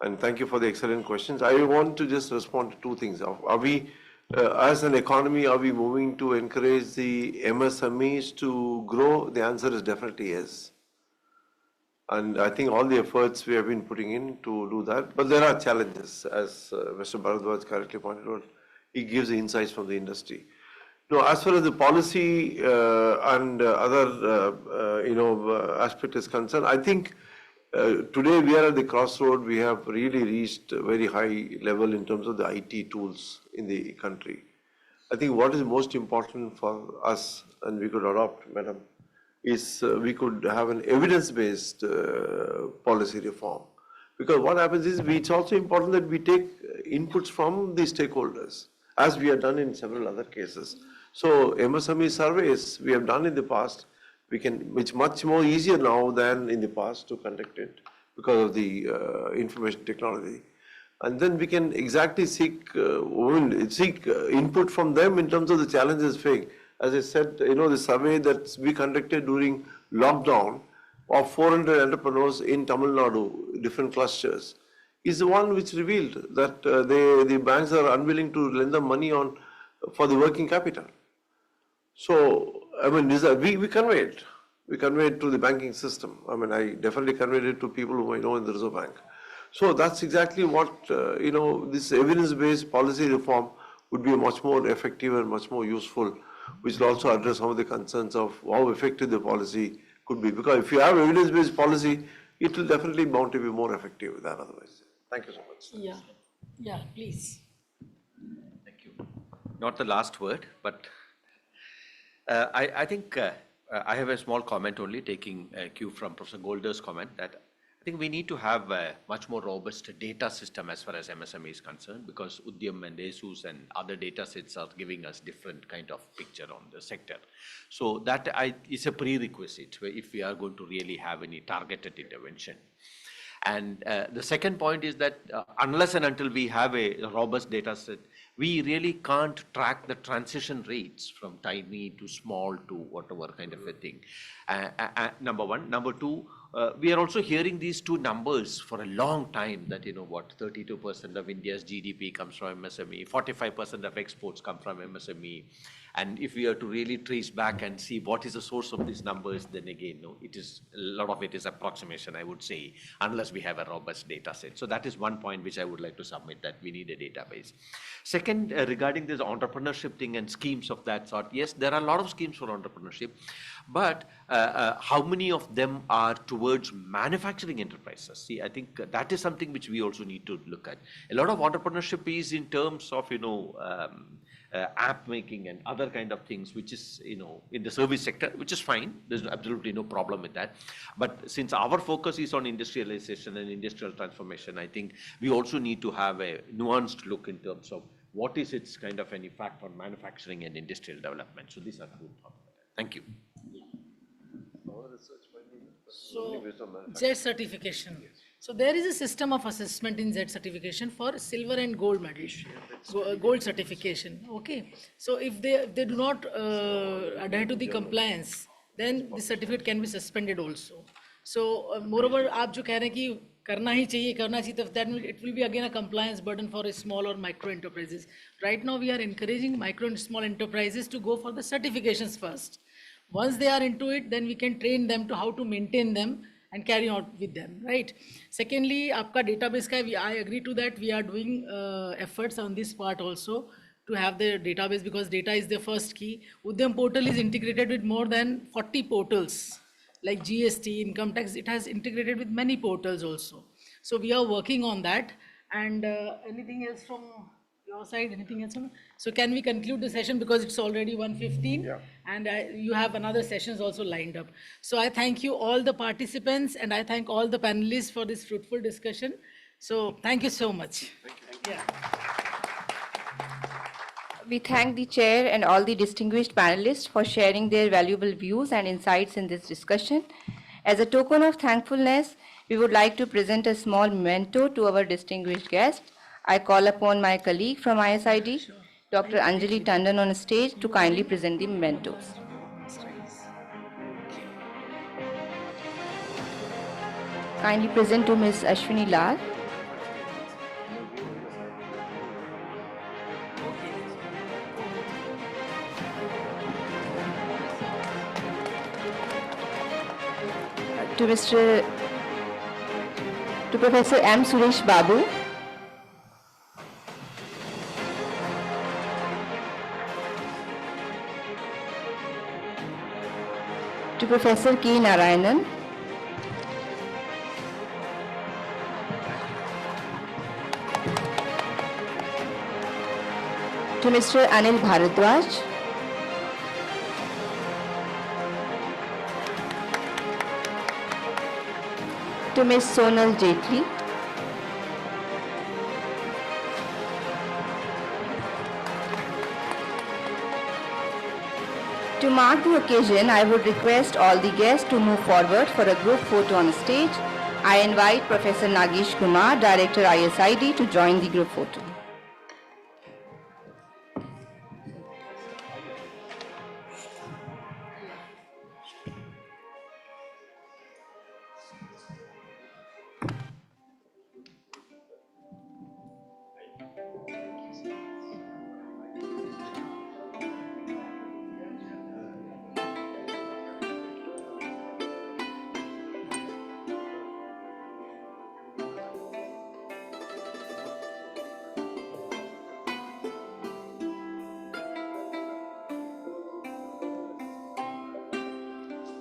And thank you for the excellent questions. I want to just respond to two things. Are we, as an economy, are we moving to encourage the MSMEs to grow? The answer is definitely yes. And I think all the efforts we have been putting in to do that. But there are challenges, as Mr. Bharadwaj correctly pointed out. He gives the insights from the industry. No, as far as the policy and other aspect is concerned, I think today we are at the crossroad. We have really reached a very high level in terms of the IT tools in the country. I think what is most important for us, and we could adopt, Madam, is we could have an evidence-based policy reform. Because what happens is, it's also important that we take inputs from the stakeholders, as we have done in several other cases. So MSME surveys we have done in the past, it's much more easier now than in the past to conduct it because of the information technology. And then we can exactly seek input from them in terms of the challenges faced. As I said, the survey that we conducted during lockdown of 400 entrepreneurs in Tamil Nadu, different clusters, is the one which revealed that the banks are unwilling to lend them money for the working capital. So, we convey it. We convey it to the banking system. I definitely conveyed it to people who I know in the Reserve Bank. So that's exactly what, this evidence-based policy reform would be much more effective and much more useful, which will also address some of the concerns of how effective the policy could be. Because if you have evidence-based policy, it will definitely bound to be more effective than otherwise. Thank you so much. Yeah, please. Thank you. Not the last word, but I think I have a small comment only, taking a cue from Professor Golder's comment, that I think we need to have a much more robust data system as far as MSME is concerned, because Udyam and ASUS and other data sets are giving us different kind of picture on the sector. So that is a prerequisite if we are going to really have any targeted intervention. And the second point is that unless and until we have a robust data set, we really can't track the transition rates from tiny to small to whatever kind of a thing. Number one. Number two, we are also hearing these two numbers for a long time, that 32% of India's GDP comes from MSME, 45% of exports come from MSME. And if we are to really trace back and see what is the source of these numbers, then again, a lot of it is approximation, I would say, unless we have a robust data set. So that is one point which I would like to submit, that we need a database. Second, regarding this entrepreneurship thing and schemes of that sort, yes, there are a lot of schemes for entrepreneurship, but how many of them are towards manufacturing enterprises? See, I think that is something which we also need to look at. A lot of entrepreneurship is in terms of, app making and other kind of things, which is, in the service sector, which is fine. There's absolutely no problem with that. But since our focus is on industrialization and industrial transformation, I think we also need to have a nuanced look in terms of what is its kind of an effect on manufacturing and industrial development. So these are two thoughts. Thank you. So, Z certification. So there is a system of assessment in Z certification for silver and gold medals, gold certification. Okay. So if they do not adhere to the compliance, then the certificate can be suspended also. So moreover, आप जो कह रहे हैं कि करना ही चाहिए, तो that it will be again a compliance burden for a small or micro enterprises. Right now we are encouraging micro and small enterprises to go for the certifications first. Once they are into it, then we can train them to how to maintain them and carry on with them, right? Secondly, आपका database का, I agree to that. We are doing efforts on this part also to have the database, because data is the first key. Udyam portal is integrated with more than 40 portals, like GST, income tax. It has integrated with many portals also. So we are working on that. And anything else from your side? Anything else? So can we conclude the session, because it's already 1:15, yeah, and you have another sessions also lined up. So I thank you all the participants, and I thank all the panelists for this fruitful discussion. So thank you so much. Thank you. Yeah. We thank the chair and all the distinguished panelists for sharing their valuable views and insights in this discussion. As a token of thankfulness, we would like to present a small memento to our distinguished guest. I call upon my colleague from ISID, Dr. Anjali Tandon, on stage to kindly present the mementos. Kindly present to Ms. Ashwini Lal. To Professor M. Suresh Babu. To Professor K. Narayanan. To Mr. Anil Bharadwaj. To Ms. Sonal Jetli. To mark the occasion, I would request all the guests to move forward for a group photo on stage. I invite Professor Nagesh Kumar, Director ISID, to join the group photo.